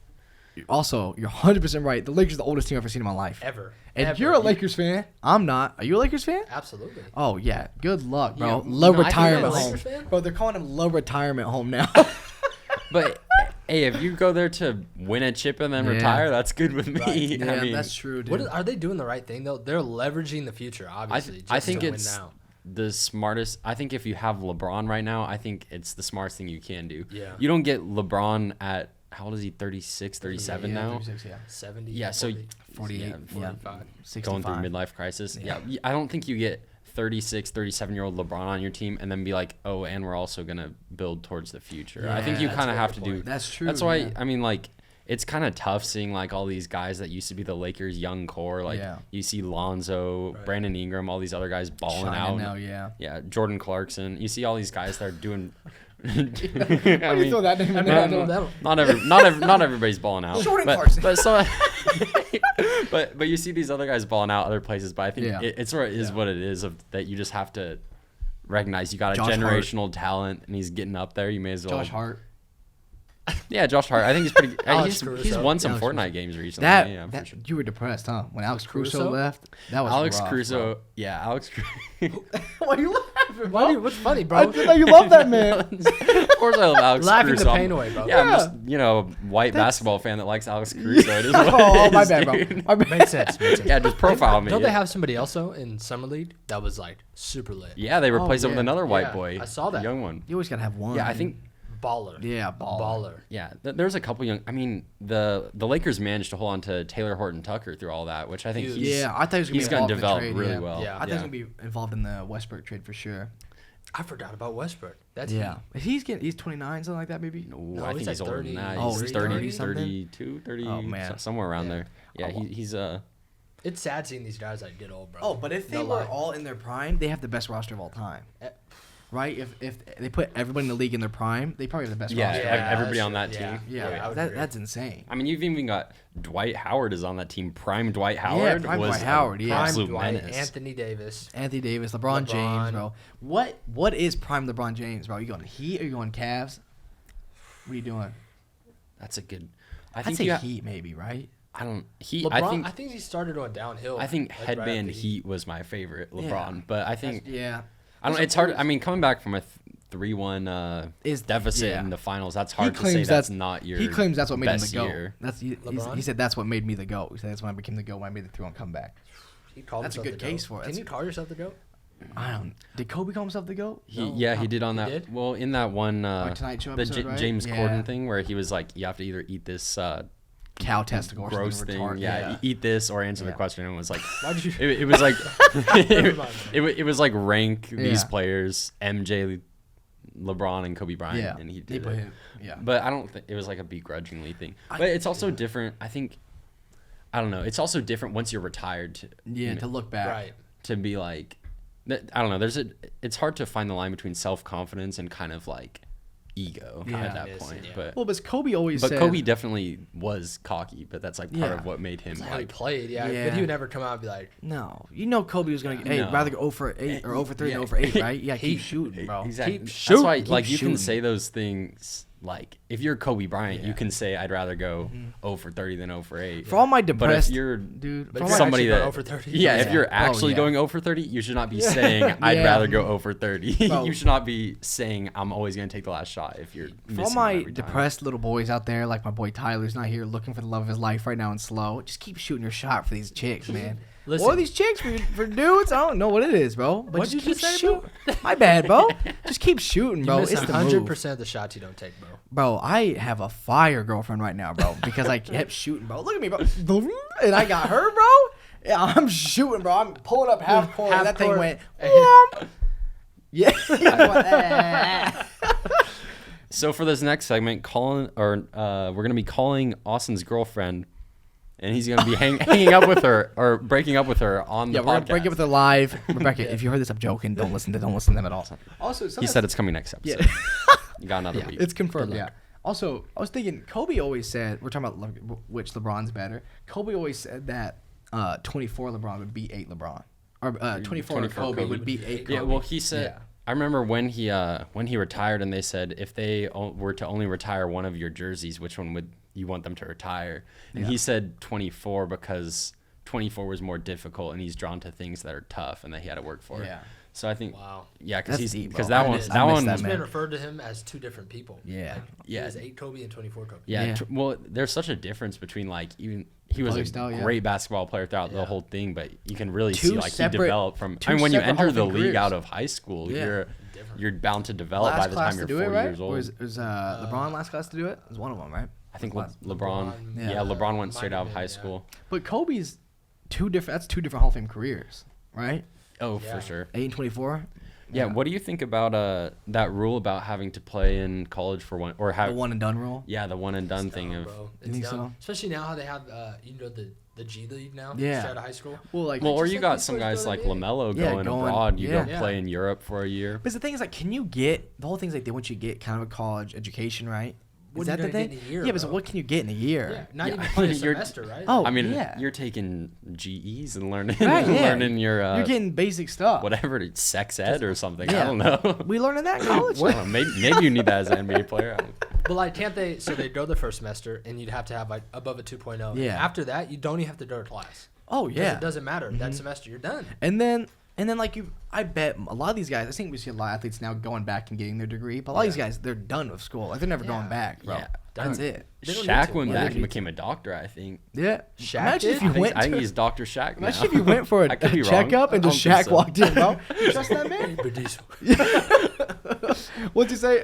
Also, you're 100% right. The Lakers are the oldest team I've ever seen in my life. ever. And ever. you're a Lakers fan. I'm not. Are you a Lakers fan? Absolutely. Oh yeah. Good luck, bro. Yeah, Low no, I think retirement you're a home. Lakers fan? Bro, they're calling him low retirement home now. But Hey, if you go there to win a chip and then Yeah. retire, that's good with me. Right. Yeah, I mean, that's true, dude. Are they doing the right thing though? They're leveraging the future, obviously. I just think to win it's now. the smartest. I think if you have LeBron right now, I think it's the smartest thing you can do. Yeah. You don't get LeBron at, how old is he, 36, 37 yeah, now? 36, yeah. 70. Yeah, so 48, yeah, yeah. 45. 65. going through midlife crisis. Yeah. Yeah. I don't think you get 36, 37-year-old LeBron on your team and then be like, oh, and we're also going to build towards the future. I think Yeah, you that's kind of a have good to do. point. That's true. That's why, yeah. I mean, like, it's kind of tough seeing, like, all these guys that used to be the Lakers' young core. Like, Yeah. you see Lonzo, Right. Brandon Ingram, all these other guys balling Shining out. now, yeah. Yeah, Jordan Clarkson. You see all these guys that are doing. I Why do you throw that name in I there? mean, not everybody's balling out. Jordan but, Clarkson. But so, but you see these other guys balling out other places. But I think Yeah. it sort of is what it is of that you just have to recognize you got a Josh Hart. generational talent and he's getting up there. You may as well. Josh Hart. Yeah, Josh Hart. I think he's pretty. Alex he's Caruso. won some Alex Fortnite Caruso. games recently. That, yeah, for sure. you were depressed, huh? When Alex Caruso Caruso? left, that was Alex rough, Caruso. Yeah, Alex. Why are you laughing, what's funny, I bro? feel like you love that man. Of course, I love Alex Laughing Caruso. the pain away, bro. Yeah, I'm Yeah. just white basketball fan that likes Alex Caruso. It is what Oh, it my is, bad, bro. dude. My bad. Makes sense. Makes sense. Yeah, just profile me. Don't yeah. they have somebody else though in summer league that was like super lit? Yeah, they replaced him with yeah. another white Yeah, boy. I saw that. a young one. You always gotta have one. Yeah, I think. Baller. Yeah, baller. Yeah, there's a couple young. I mean, the Lakers managed to hold on to Taylor Horton Tucker through all that, which I think Huge. he's Yeah, I thought he was gonna he's be gonna involved in the develop trade, really yeah. well. Yeah. I thought he was gonna be involved in the Westbrook trade for sure. I forgot about Westbrook. That's Yeah, he's 29, something like that, maybe. No, No, I think he's he's like older 30. than that. Oh, He's he's 30, 30 something? 32, 30, Oh, man. somewhere around Yeah. there. Yeah, Oh, he's It's sad seeing these guys like get old, bro. Oh, but if they No were lie. all in their prime, they have the best roster of all time. Eh. Right? If they put everybody in the league in their prime, they probably have the best yeah, roster. everybody that's on that true. team. Yeah. Yeah, I would agree. that's insane. I mean, you've even got Dwight Howard is on that team. Prime Dwight Howard prime was Dwight Howard, an yeah. Prime absolute Dwight, menace. Anthony Davis. Anthony Davis, LeBron James, LeBron. bro. What is prime LeBron James, bro? You going Heat or you going Cavs? What are you doing? That's a good. I'd say Heat, maybe, right? I don't. He. LeBron, I think. he started on downhill. I think like, right headband after Heat was my favorite LeBron, Yeah. but I think Yeah. I don't. That's It's hard. always- I mean, coming back from a 3-1 Is- deficit yeah. in the finals, that's He hard to say. claims That's that's- not your. He claims that's what made him best the GOAT. year. LeBron? He said that's what made me the GOAT. He said that's when I became the GOAT when I made the 3-1 comeback. He called That's a himself good the case GOAT. for it. Can That's- you call yourself the GOAT? I don't. Did Kobe call himself the GOAT? He, No. yeah, he did on He that. did? Well, in that one, Like Tonight Show the episode, right? James Yeah. Corden thing, where he was like, "You have to either eat this Cow testicle or gross something thing, retarded. yeah, eat this or answer the Yeah. question." And it was like, Why'd you? it was like, Never mind. it was like rank these Yeah. players: MJ, LeBron, and Kobe Bryant, Yeah. and he They did put it. him. Yeah. But I don't think it was like a begrudgingly thing. But it's also different. I think, I don't know. It's also different once you're retired. Yeah, to look back. Right. To be like, I don't know. It's hard to find the line between self confidence and kind of like ego Yeah, at that it is, point. yeah. But Well, but Kobe always said. Kobe definitely was cocky. But that's like part Yeah. of what made him That's how he like. played, yeah. Yeah. But he would never come out and be like, No, you know Kobe was gonna. Hey, No. rather go 0 for 8 or 0 for 3 Yeah. than 0 for 8, right? Yeah, keep He- shooting, bro. Exactly. Keep That's shooting. why, Keep like, you shooting. can say those things. Like, if you're Kobe Bryant, you Yeah. can say, "I'd rather go 0 for 30 than 0 for 8." For all my But if depressed, you're dude, But for if all you're my, somebody actually that going 0 for 30, yeah, if yeah. you're Oh, actually yeah. going 0 for 30, you should not be saying I'd Yeah. rather go 0 for 30. Bro. You should not be saying I'm always going to take the last shot if you're for missing all them my every time. depressed little boys out there, like my boy Tyler's not here looking for the love of his life right now in slow. Just keep shooting your shot for these chicks, man. Listen. Or these chicks for dudes. I don't know what it is, bro. But What'd just you keep just say, bro? shooting. My bad, bro. Just keep shooting, you bro. miss It's the 100% move. of the shots you don't take, bro. Bro, I have a fire girlfriend right now, bro, because I kept shooting, bro. Look at me, bro. And I got her, bro. Yeah, I'm shooting, bro. I'm pulling up half court, and that thing court. went. Whoomp. Yeah. So for this next segment, we're going to be calling Austin's girlfriend, and he's going to be hanging up with her or breaking up with her on the Yeah, podcast. we're gonna break it with her live. Rebecca, if you heard this, I'm joking. Don't listen to them at all. Also, He said it's coming next episode. Yeah. You got another Yeah, week. it's confirmed. Good Yeah. luck. Also, I was thinking Kobe always said we're talking about which LeBron's better. Kobe always said that 24 LeBron would beat 8 LeBron, or 24 Kobe would beat 8 Kobe. Yeah, well, he said. Yeah. I remember when he retired, and they said if they were to only retire one of your jerseys, which one would you want them to retire? And he said 24 because 24 was more difficult, and he's drawn to things that are tough and that he had to work for. Yeah. So I think, Wow. yeah, That's because deep, because bro. that I one miss- that I miss one that, He's man. been referred to him as two different people. Yeah. Like, Yeah. He was 8 Kobe and 24 Kobe. Yeah. Yeah. Well, there's such a difference between like even he was Play a style, yeah. great basketball player throughout the Yeah. whole thing, but you can really Two see like separate- he developed from. two I mean, when you separate Hall enter of the Fame league careers. out of high school, Yeah. you're bound to develop by Last the class time you're to 40 do it, right? years old. Or was LeBron last class to do it? It was one of them, right? I think Last- LeBron. Yeah. Yeah, LeBron went Might straight have out of been, high yeah. school. But Kobe's two different. That's two different Hall of Fame careers, right? Oh, Yeah. for sure. 8 and 24. Yeah. What do you think about that rule about having to play in college for one or The have? one and done rule. Yeah, the one and done It's thing dumb, of. bro. You think It's dumb. so? Especially now how they have the G League now. Yeah. Straight out of high school. Well, like, Well, or just you like got these some players guys go like to the NBA. LaMelo Yeah, going going- abroad. You yeah. go play in Europe for a year. but the thing is, like, can you get the whole thing's like they want you to get kind of a college education, right? What Is are you that the gonna thing? get in a year, Yeah, but so bro? what can you get in a year? Yeah. Not Yeah. even play a You're- semester, right? Oh, I mean, yeah. you're taking GEs and learning, Right, yeah. learning your You're getting basic stuff. whatever, sex ed or something. Yeah. I don't know. We learning that in college. I don't know. Maybe you need that as an NBA player. I don't- But like, can't they? So they go the first semester, and you'd have to have like above a 2.0. Yeah. After that, you don't even have to go to class. Oh 'Cause yeah. It doesn't matter. That semester, you're done. And then like I bet a lot of these guys. I think we see a lot of athletes now going back and getting their degree. But a lot of these guys, they're done with school. Like they're never going Yeah. back, bro. Yeah. That's it. They don't Shaq need to. went Yeah, back they and need became a doctor. I think. Yeah. Shaq Imagine did? if you went. I think to- he's Dr. Shaq now. Imagine if you went for a I could be wrong. checkup and I just don't Shaq think so. walked in, bro. You trust that man? But these- What's he say?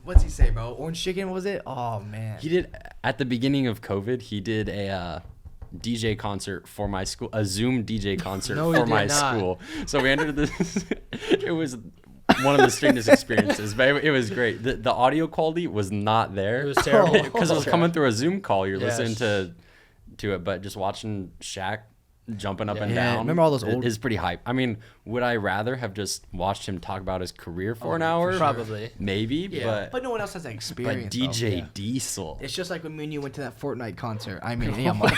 What's he say, bro? Orange chicken, what was it? Oh man. He did at the beginning of COVID. He did a DJ concert for my school, a Zoom DJ concert No, he for did my not. school. So we entered this. It was one of the strangest experiences, but it was great. The audio quality was not there. It was terrible. because it was coming through a Zoom call. You're Yeah, listening to it, but just watching Shaq jumping up and Yeah, down. remember all those old- is pretty hype. I mean, would I rather have just watched him talk about his career for an hour? Probably. Maybe, Yeah. But no one else has that but experience. DJ bro. Yeah. Diesel. It's just like when me and you went to that Fortnite concert. I mean, yeah, I'm like,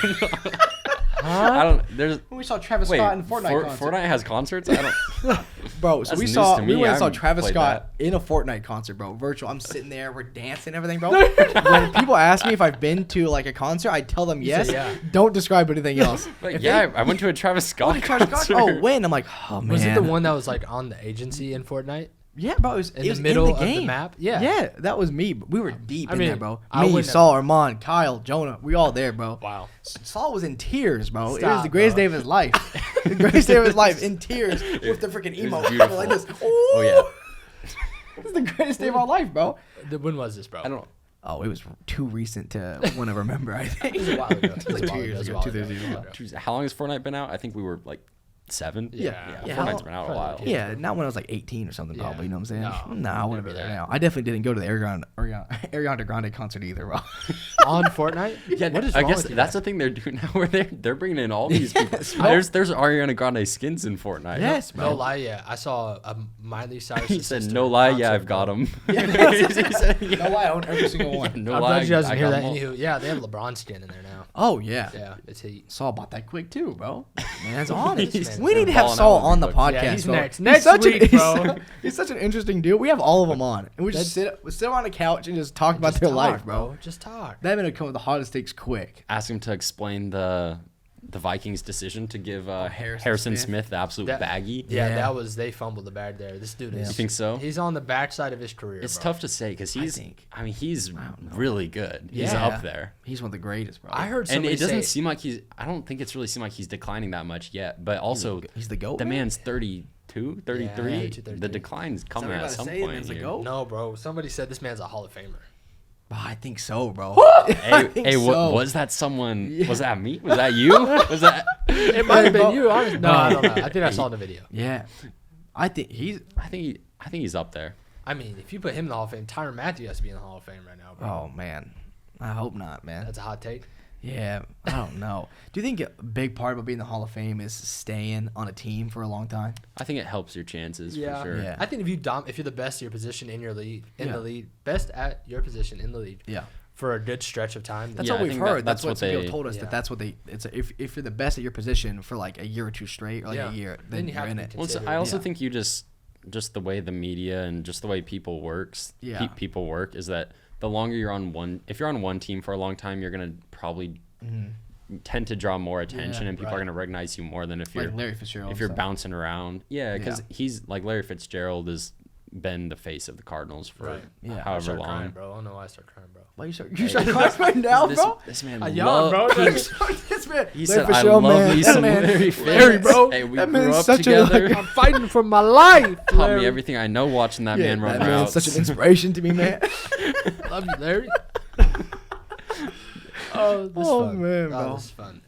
I don't. There's when we saw Travis wait. Scott in Fortnite concert. Fortnite has concerts. I don't. Bro, so That's we news saw to we me. went I and saw haven't Travis played Scott in a Fortnite concert, bro. Virtual. I'm sitting there, we're dancing and everything, bro. When people ask me if I've been to like a concert, I tell them yes. say yeah. Don't describe anything else. But If yeah, they- I went to a Travis Scott Travis concert. Scott? Oh, when? I'm like, oh man. Was it the one that was like on the agency in Fortnite? Yeah, bro. It was In it the was middle in of the the game. map? Yeah. Yeah, that was me. But we were deep I in there, mean, bro. I Me, wouldn't Saul, Armand, Kyle, Jonah. We all there, bro. Wow. Saul was in tears, bro. it was Stop, the greatest bro. day of his life. The greatest day of his life, in tears, with the freaking It was emo beautiful. like this. Oh yeah. It's the greatest day of our life, bro. When was this, bro? I don't. Oh, it was too recent to want to remember. I think It was a while ago. It was like 2 years ago. 2 years ago. Jeez, how long has Fortnite been out? I think we were like 7. Yeah. Yeah, Fortnite's how- been out a probably while. like Yeah, not when I was like 18 or something, Yeah. probably. You know what I'm saying? No, No, I wouldn't never be there that. now. I definitely didn't go to the Ariana Grande concert either, bro. On Fortnite? Yeah, What is I wrong guess with you, that's man? the thing they're doing now. Where they're bringing in all these people. bro. There's Ariana Grande skins in Fortnite. Yes, No bro. lie, yeah. I saw a Miley Cyrus. He said, "No lie, yeah, I've got them." No lie, I own every single one. No I'm lie, glad you guys I didn't hear got that. 'em all. Anywho, yeah, they have LeBron skin in there now. Oh, yeah. Yeah, it's heat. Saul bought that quick too, bro. Man's on it. He's We need to have balling Saul out on the every podcast. book. Yeah, he's bro. next. He's Next such week, bro. He's such an interesting dude. We have all of them on, and we just sit on the couch and just talk about Just their talk, life, bro. Just talk. They're gonna come with the hottest takes quick. Ask him to explain the Vikings' decision to give Harrison Harrison Smith. Smith the absolute That- baggy. Yeah, they fumbled the bag there. This dude is. You think so? He's on the backside of his career. It's bro. tough to say because he's. think. I mean, he's don't know. really good. He's Yeah. up there. He's one of the greatest, bro. I heard And somebody it doesn't say, seem like he's. I don't think it's really seemed like he's declining that much yet. But also, he's the GOAT. the man. man's 32, 33. 32, The 33. decline's coming Somebody at about to some say the point. man's the here. GOAT? No, bro. Somebody said this man's a Hall of Famer. Oh, I think so, bro. Hey, think hey, so. was that someone? Was that me? Was that you? Was that? It might have bro. been you. Honestly. No, I don't know. I think I saw the video. Yeah, I think he's. I think he's up there. I mean, if you put him in the Hall of Fame, Tyrann Mathieu has to be in the Hall of Fame right now, bro. Oh man, I hope not, man. That's a hot take. Yeah, I don't know. Do you think a big part about being in the Hall of Fame is staying on a team for a long time? I think it helps your chances Yeah. for sure. Yeah. I think if you're the best at your position in your league, Yeah. the league, best at your position in the league Yeah, for a good stretch of time. that's Yeah, what I we've think heard. That's that's what what some people they- told us. Yeah. That's what they. It's if you're the best at your position for like a year or two straight, or like Yeah. a year, Then then you you're have in to it. be Well, so considered. I also Yeah. think you just the way the media and just the way people works. Yeah. People work is that the longer you're on one, if you're on one team for a long time, you're gonna probably tend to draw more attention, Yeah, and people are going to recognize you more than if you're Like Larry Fitzgerald. if you're stuff. bouncing around. Yeah, because Yeah. he's like Larry Fitzgerald has been the face of the Cardinals for Right. Yeah. I however start long. crying, bro. I don't know why I start crying, bro. Why you start crying right now, This, bro? this man, yawn, bro. This man. He Larry said, "I Fitzgerald, love man. me That some man- Larry Fitz." Larry, bro. Hey, we That grew man's up such a, together. like, I'm fighting for my life. Taught Larry. me everything I know watching that man run that man's routes. such an inspiration to me, man. Love you, Larry. Oh, this Oh, is fun. man, Oh, bro. this is fun.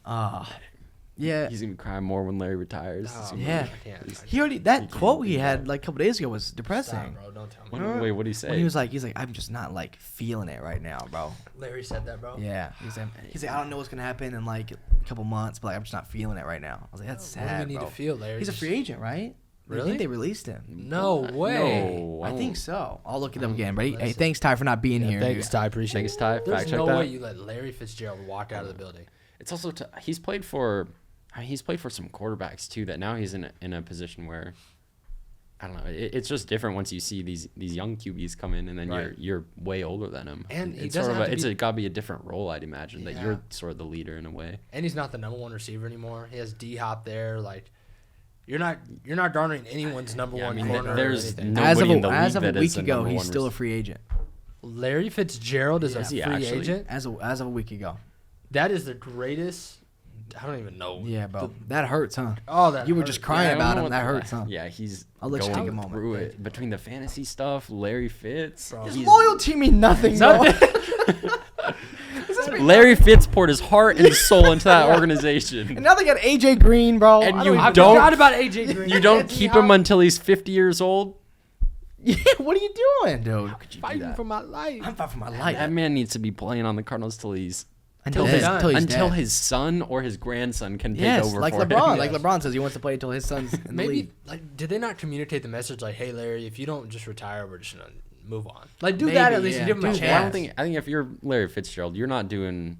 Yeah. He's gonna be crying more when Larry retires. Oh, Yeah. I can't. He already that quote he had like a couple days ago was depressing. Stop, bro. Don't tell me. Wait, what did he say? When he was like, I'm just not like feeling it right now, bro. Larry said that, bro. Yeah. He's like, I don't know what's gonna happen in like a couple months, but like I'm just not feeling it right now. I was like, that's What do sad, we need bro. to feel, Larry? He's a Just- free agent, right? I Really? think they released him. No way. No, I think so. I'll look it up again. But hey, Listen. thanks, Ty, for not being here. Thanks, dude. Ty. Appreciate Thanks, it. Ty. There's Fact check no that. way you let Larry Fitzgerald walk out of the building. It's also he's played for some quarterbacks too. That now he's in a position where I don't know. It's just different once you see these young QBs come in, and then Right. you're way older than them. And he it's doesn't sort of have to be- got to be a different role, I'd imagine. That Yeah. you're sort of the leader in a way. And he's not the number one receiver anymore. He has D Hop there. Like, you're not garnering anyone's number Yeah, I one mean, corner. there's or anything. no- As of Nobody in the as league of a that week is the ago, number he's one still a free agent. Larry Fitzgerald is Is a he free actually? agent. As of a week ago. That is the greatest. I don't even know. Yeah, bro. That hurts, huh? Oh, that You were hurt. just crying I don't about know him. what That the- hurts, huh? Yeah, he's I'll let you going take a moment. through it between the fantasy stuff. Larry Fitz, Bro. His he's- loyalty mean nothing, bro. Larry Fitz poured his heart and soul into that organization. And now they got AJ Green, bro. And I you even- I don't- forgot about AJ Green. You don't keep him until he's 50 years old. Yeah, what are you doing, dude? Could you do fighting that? for my life. I'm fighting for my life. That man needs to be playing on the Cardinals till he's Until he's his, done. until he's until dead. his son or his grandson can take Yes, over like for LeBron. him. Like Yes. LeBron says, he wants to play until his son's in the Maybe league. like did they not communicate the message like, hey Larry, if you don't just retire, we're just gonna move on. Like do that Maybe, at least yeah. and give him a Do chance. that. I think if you're Larry Fitzgerald, you're not doing.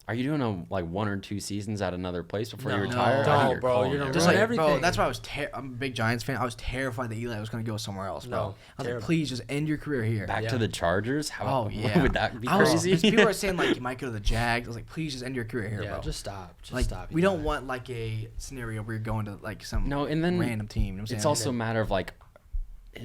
Are you doing a like 1 or 2 seasons at another place before you No. retire? No, I think you're bro, calling you're it, not Just right? like, everything. bro, that's why I'm a big Giants fan. I was terrified that Eli was going to go somewhere else, bro. No, I was like, terrible. please just end your career here. Back Yeah. to the Chargers. How Oh, yeah. would that be I was- crazy? because people were saying, like, you might go to the Jags. I was like, please just end your career here, Yeah, bro. just stop. Just like, stop. we don't want, like, a scenario where you're going to, like, some No, and then random team. You know what I'm It's saying? also a matter of like,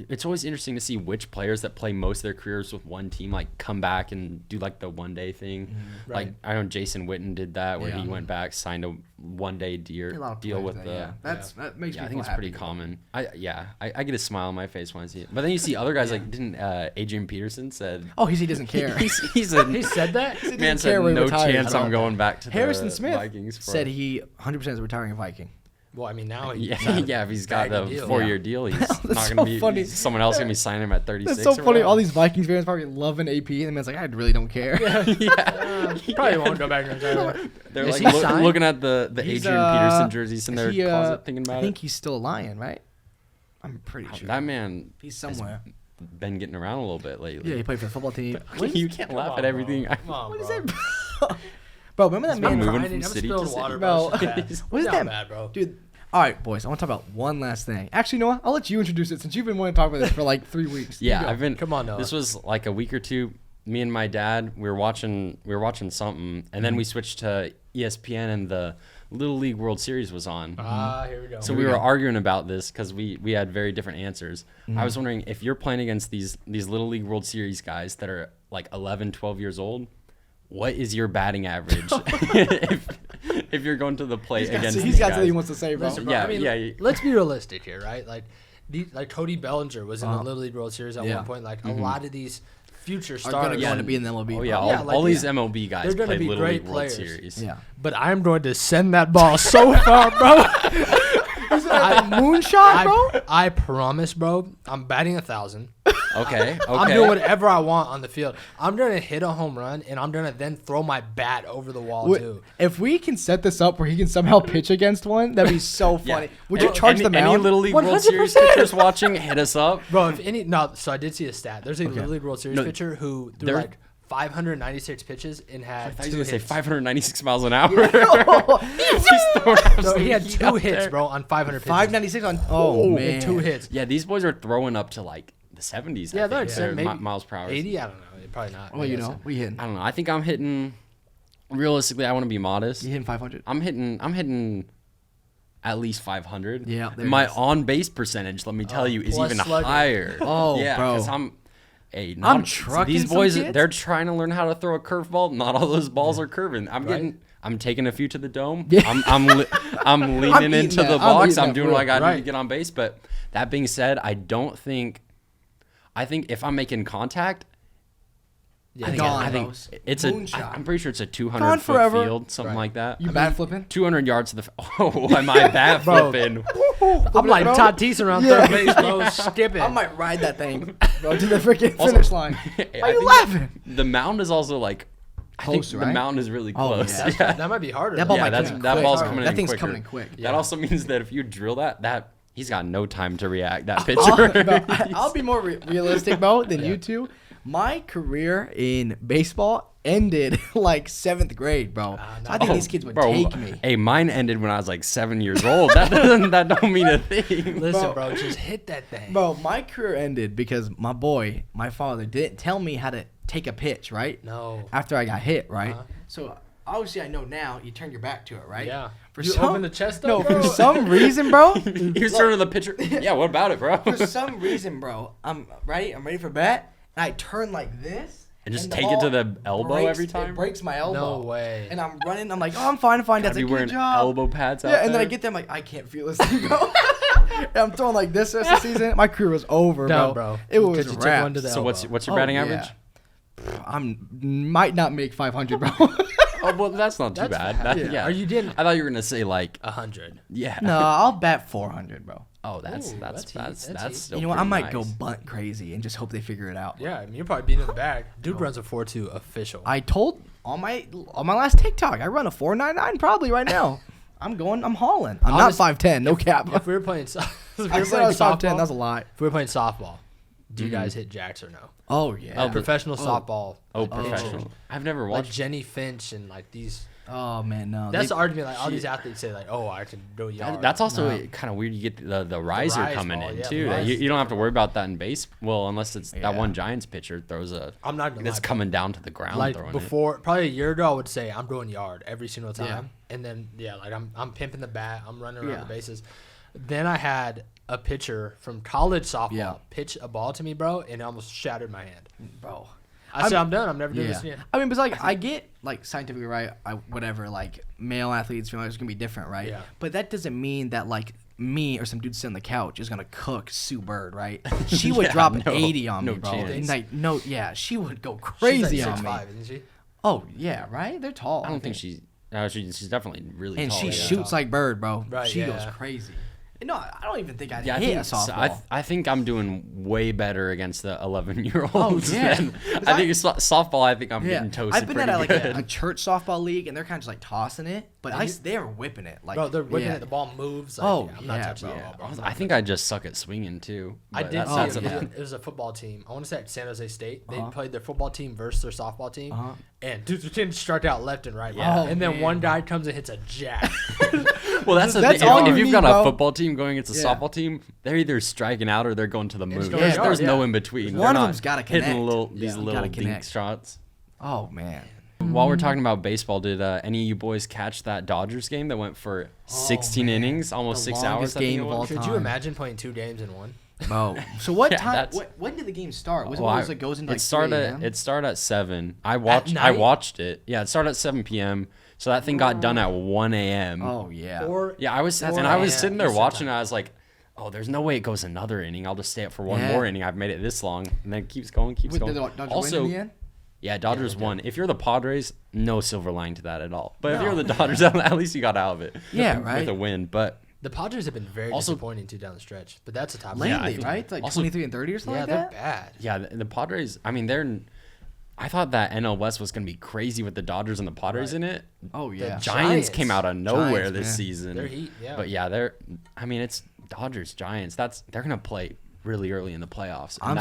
it's always interesting to see which players that play most of their careers with one team like come back and do like the 1 day thing. Right. Like I know Jason Witten did that where Yeah. he went back, signed a 1 day A lot of deal players with that, the. yeah. That makes Yeah, me I think it's feel pretty happy. common. I get a smile on my face when I see it. But then you see other guys like didn't Adrian Peterson said Oh, he doesn't care. he's He said that? He didn't man said care when he no retires chance at all. I'm going back to Harrison the Smith Vikings for said he 100% is retiring a Viking. Well, I mean now he yeah, yeah. If he's got bag the a deal. 4-year deal, he's not That's gonna so be. funny. Someone else gonna be signing him at 36. That's so or funny. whatever. All these Vikings fans probably loving AP, and the man's like, I really don't care. yeah. probably won't go back and retire. They're Is like he signed? looking at the He's, Adrian Peterson jerseys in their he, closet, thinking I about think it. he's still a Lion, right? I'm pretty sure. That man He's somewhere. been getting around a little bit lately. Yeah, he played for the football team. You can't laugh at everything. Come on, What is bro. that? Bro, remember that He's man? been moving Crying, from I'm city to spilling city. water, Bro. bro. It's bad. What is Down that? bad, bro? Dude, all right, boys, I want to talk about one last thing. Actually, Noah, I'll let you introduce it since you've been wanting to talk about this for like 3 weeks. Yeah, You go. I've been. Come on, Noah. This was like a week or two. Me and my dad, we were watching something, and then we switched to ESPN, and the Little League World Series was on. Here we go. So we were arguing about this because we had very different answers. I was wondering if you're playing against these Little League World Series guys that are like 11, 12 years old, what is your batting average if you're going to the plate against He's these got guys? something he wants to say, bro. Listen, bro, Yeah, I mean, yeah. let's be realistic here, right? Like Cody Bellinger was in the Little League World Series at Yeah. one point. Like a lot of these future Are stars. going to be in the MLB. Oh yeah, probably. all, like, all these yeah. MLB guys They're gonna played be Little great League World players. Series. Yeah. But I'm going to send that ball so far, bro. Moonshot, bro? I promise, bro. I'm batting 1,000. Okay. I'm doing whatever I want on the field. I'm gonna hit a home run, and I'm gonna then throw my bat over the wall too. If we can set this up where he can somehow pitch against one, that'd be so funny. Would you charge any, the mound? Any Little League World Series 100%. pitchers watching, hit us up. Bro, if any so I did see a stat. There's a Little League World Series pitcher who threw there- like 596 pitches and I had thought you 2 were gonna say hits. 596 miles an hour. No, he had 2 hits, bro, on 500 pitches. 596 on. Oh, man. And 2 hits. Yeah, these boys are throwing up to like the 70s. Yeah, I they're think, maybe miles per hour. 80. I don't know. Probably not. Well, you know, we hitting. I don't know. I think I'm hitting realistically, I want to be modest. You hitting 500? I'm hitting at least 500. Yeah, there my it is. on base percentage, let me tell you, is plus even slugging. higher. Oh, yeah, bro. because I'm trucking these some boys. kids. They're trying to learn how to throw a curveball. Not all those balls are curving. I'm taking a few to the dome. Yeah. I'm leaning I'm eating into that. the I'm box. eating I'm that doing for what I got to do to right. get on base. But that being said, I think if I'm making contact, Yeah, Gone, I think bro. it's Moonshot. I'm pretty sure it's a 200 Gone foot forever. field, something like that. You bat flipping? 200 yards to the. Oh, am I bat Bro. flipping? I'm like Bro. Tatis around Yeah. third base, bro. Skipping. I might ride that thing, bro, to the freaking Also- finish line. I Why are you think laughing? The mound is also like. I think Close, the right? mound is really Oh, close. yeah. Yeah. That might be harder. That ball Yeah, might that's- come in that quick. ball's coming in That thing's quicker. coming in quick. That also means that if you drill that he's got no time to react. That pitcher. I'll be more realistic, bro, than you two. My career in baseball ended like 7th grade, bro. So I think these kids would take me. Hey, mine ended when I was like 7 years old. That don't mean a thing. Listen, bro, just hit that thing. Bro, my career ended because my father, didn't tell me how to take a pitch, right? No. After I got hit, right? Uh-huh. So obviously I know now you turn your back to it, right? Yeah. For You open the chest No, up, for bro? some reason, bro. Here's turning the pitcher. Yeah, what about it, bro? For some reason, bro, I'm ready for bat, and I turn like this. And just the take it to ball the elbow breaks- every time? It breaks my elbow. No way. And I'm running. I'm like, oh, I'm fine. That's Gotta a be good wearing job. elbow pads out Yeah, and then there. I get there. I'm like, I can't feel this thing go. And I'm throwing like this rest of the season. My career was over, Down, bro. bro. It was Because you took wraps. one to the So what's elbow. your batting average? Might not make 500, bro. Oh well, that's not too That's bad. bad. That- yeah. Or you didn't. I thought you were gonna say like 100. yeah. No, I'll bat 400, bro. Oh, that's Ooh, that's that's heat. still You know what? I pretty might go nice. bunt crazy and just hope they figure it out. Yeah, I mean, you're probably beating the bag. Dude runs a 4.2 official. I told on my last TikTok, I run a 4.99 probably right now. I'm hauling. I'm Honest- not 5'10", no cap. If we were playing, if we I were said I playing was 5'10", softball, that's a lie. if we were playing softball, do you guys hit jacks or no? Oh yeah. Professional softball. Oh, like, professional. pitchers. I've never Like watched. Jenny Finch and like these. Oh man, no. That's They- the argument. Like all these athletes say, like, "Oh, I can go yard." That's also No. kind of weird. You get the riser rise coming ball, in yeah, too. the That rise you don't have to worry about that in base. Well, unless it's Yeah. that one Giants pitcher throws a. I'm not gonna That's lie, coming down to the ground like throwing before, probably a year ago, I would say I'm going yard every single time, Yeah. and then like I'm pimping the bat, I'm running around Yeah. the bases. Then I had a pitcher from college softball Yeah. pitch a ball to me, bro, and it almost shattered my hand. bro. I said, I'm done. I'm never doing Yeah. this again. I mean, but like I get like scientifically right, whatever. Like male athletes, female athletes, gonna be different, right? Yeah. But that doesn't mean that like me or some dude sitting on the couch is gonna cook Sue Bird, right? She would Yeah, drop no, 80 on no me, bro. chance. And like no, yeah, she would go She's crazy like on me. 6'5", isn't she? Oh yeah, right? They're tall. I don't think she's. No, she's definitely really And tall. she yeah. shoots like Bird, bro. Right, She yeah. goes crazy. And no, I don't even think I'd Yeah, I hit think a softball. I think I'm doing way better against the 11-year-olds. Oh, yeah. than, 'Cause I think it's softball. I think I'm yeah, getting toasted. I've been pretty at like good. a church softball league, and they're kind of just like tossing it, but they're whipping it. Like, Bro, they're whipping yeah. it. The ball moves. Like, Oh, I'm not yeah, touching bro. the ball, bro. I think I just suck at swinging too. I but did that's see not it. something- It was a football team. I want to say at San Jose State. They Uh-huh. played their football team versus their softball team. Uh-huh. And dudes were getting struck out left and right. Yeah. Bro. And then Oh, one man. guy comes and hits a jack. Well, that's the That's thing. all If you you've need, got bro. a football team going against a Yeah. softball team, they're either striking out or they're going to the moon. going There's, yard, there's no yeah. in between. One They're of not them's gotta hitting connect. these Yeah, little gotta dink connect. shots. Oh man. While we're talking about baseball, did any of you boys catch that Dodgers game that went for 16 man. innings, almost The 6 hours? longest I think game it of was? all Could you time. imagine playing 2 games in one? Bro. So what Yeah, time? that's- When did the game start? Was it Well, when it goes into like it started 3 at a.m.? it started at 7. I watched it. Yeah, it started at 7 p.m. So that thing got done at 1 a.m. Oh yeah. Or Yeah, I was That's and I was 4 sitting there Eastern watching. time. I was like, "Oh, there's no way it goes another inning. I'll just stay up for one Yeah. more inning. I've made it this long." And then it keeps going, keeps Wait, going. did the Dodgers Also, win in the end? yeah, Dodgers won. If you're the Padres, no silver lining to that at all. But if No. you're the Dodgers, at least you got out of it. Yeah, with right. a win. But the Padres have been very Also- disappointing too down the stretch. But that's a top. Lately, I think- right? Like also- 23 and 30 or something Yeah, like they're that. bad. yeah, the Padres. I mean, I thought that NL West was going to be crazy with the Dodgers and the Padres in it. Oh yeah. Gi- Giants Giants. came out of nowhere Giants, this man. season. They're heat, yeah. But yeah, it's Dodgers Giants. They're gonna play really early in the playoffs. And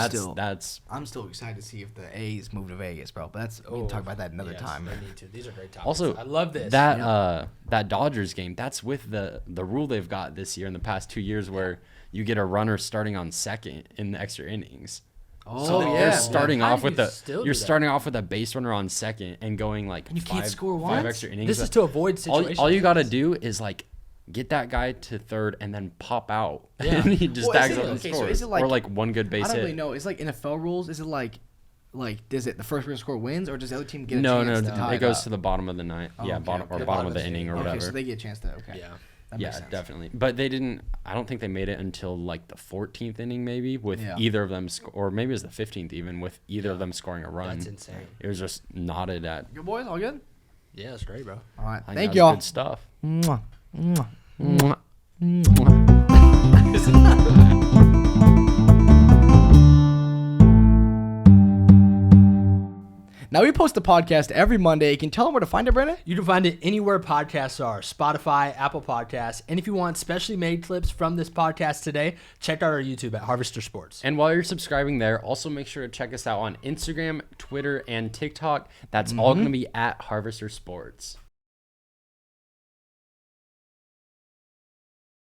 I'm still excited to see if the A's move to Vegas, bro. But we can talk about that another Yes, time. They need to. These are great topics. also I love this. that Dodgers game. That's with the rule they've got this year in the past 2 years where you get a runner starting on second in the extra innings. Oh, So yeah. you're starting How off do with you the still do you're that? starting off with a base runner on second and going like you can't score five once? extra innings. This is to avoid situations. all you got to do is like get that guy to third and then pop out. Yeah. And he just Well, tags is it- up and okay, so scores. is it like- or like one good base I don't hit. really know. It's like NFL rules. Is it like does it the first person to score wins, or does the other team get a No, chance to tie it goes up? to the bottom of the ninth. Oh, Yeah, okay, bottom okay. bottom of the inning or Okay, whatever. so they get a chance to. Okay. Yeah. That makes Yeah, sense. definitely. But they didn't. I don't think they made it until like the 14th inning, maybe, with Yeah. either of them, or maybe it was the 15th even, with either of them scoring a run. That's insane. It was just knotted at. Good boys, all good. Yeah, it's great, bro. All right, I think thank that was y'all. Good stuff. Mwah. Mwah. Mwah. Now we post the podcast every Monday. You can tell them where to find it, Brandon. You can find it anywhere podcasts are, Spotify, Apple Podcasts. And if you want specially made clips from this podcast today, check out our YouTube at Harvester Sports. And while you're subscribing there, also make sure to check us out on Instagram, Twitter, and TikTok. That's all going to be at Harvester Sports.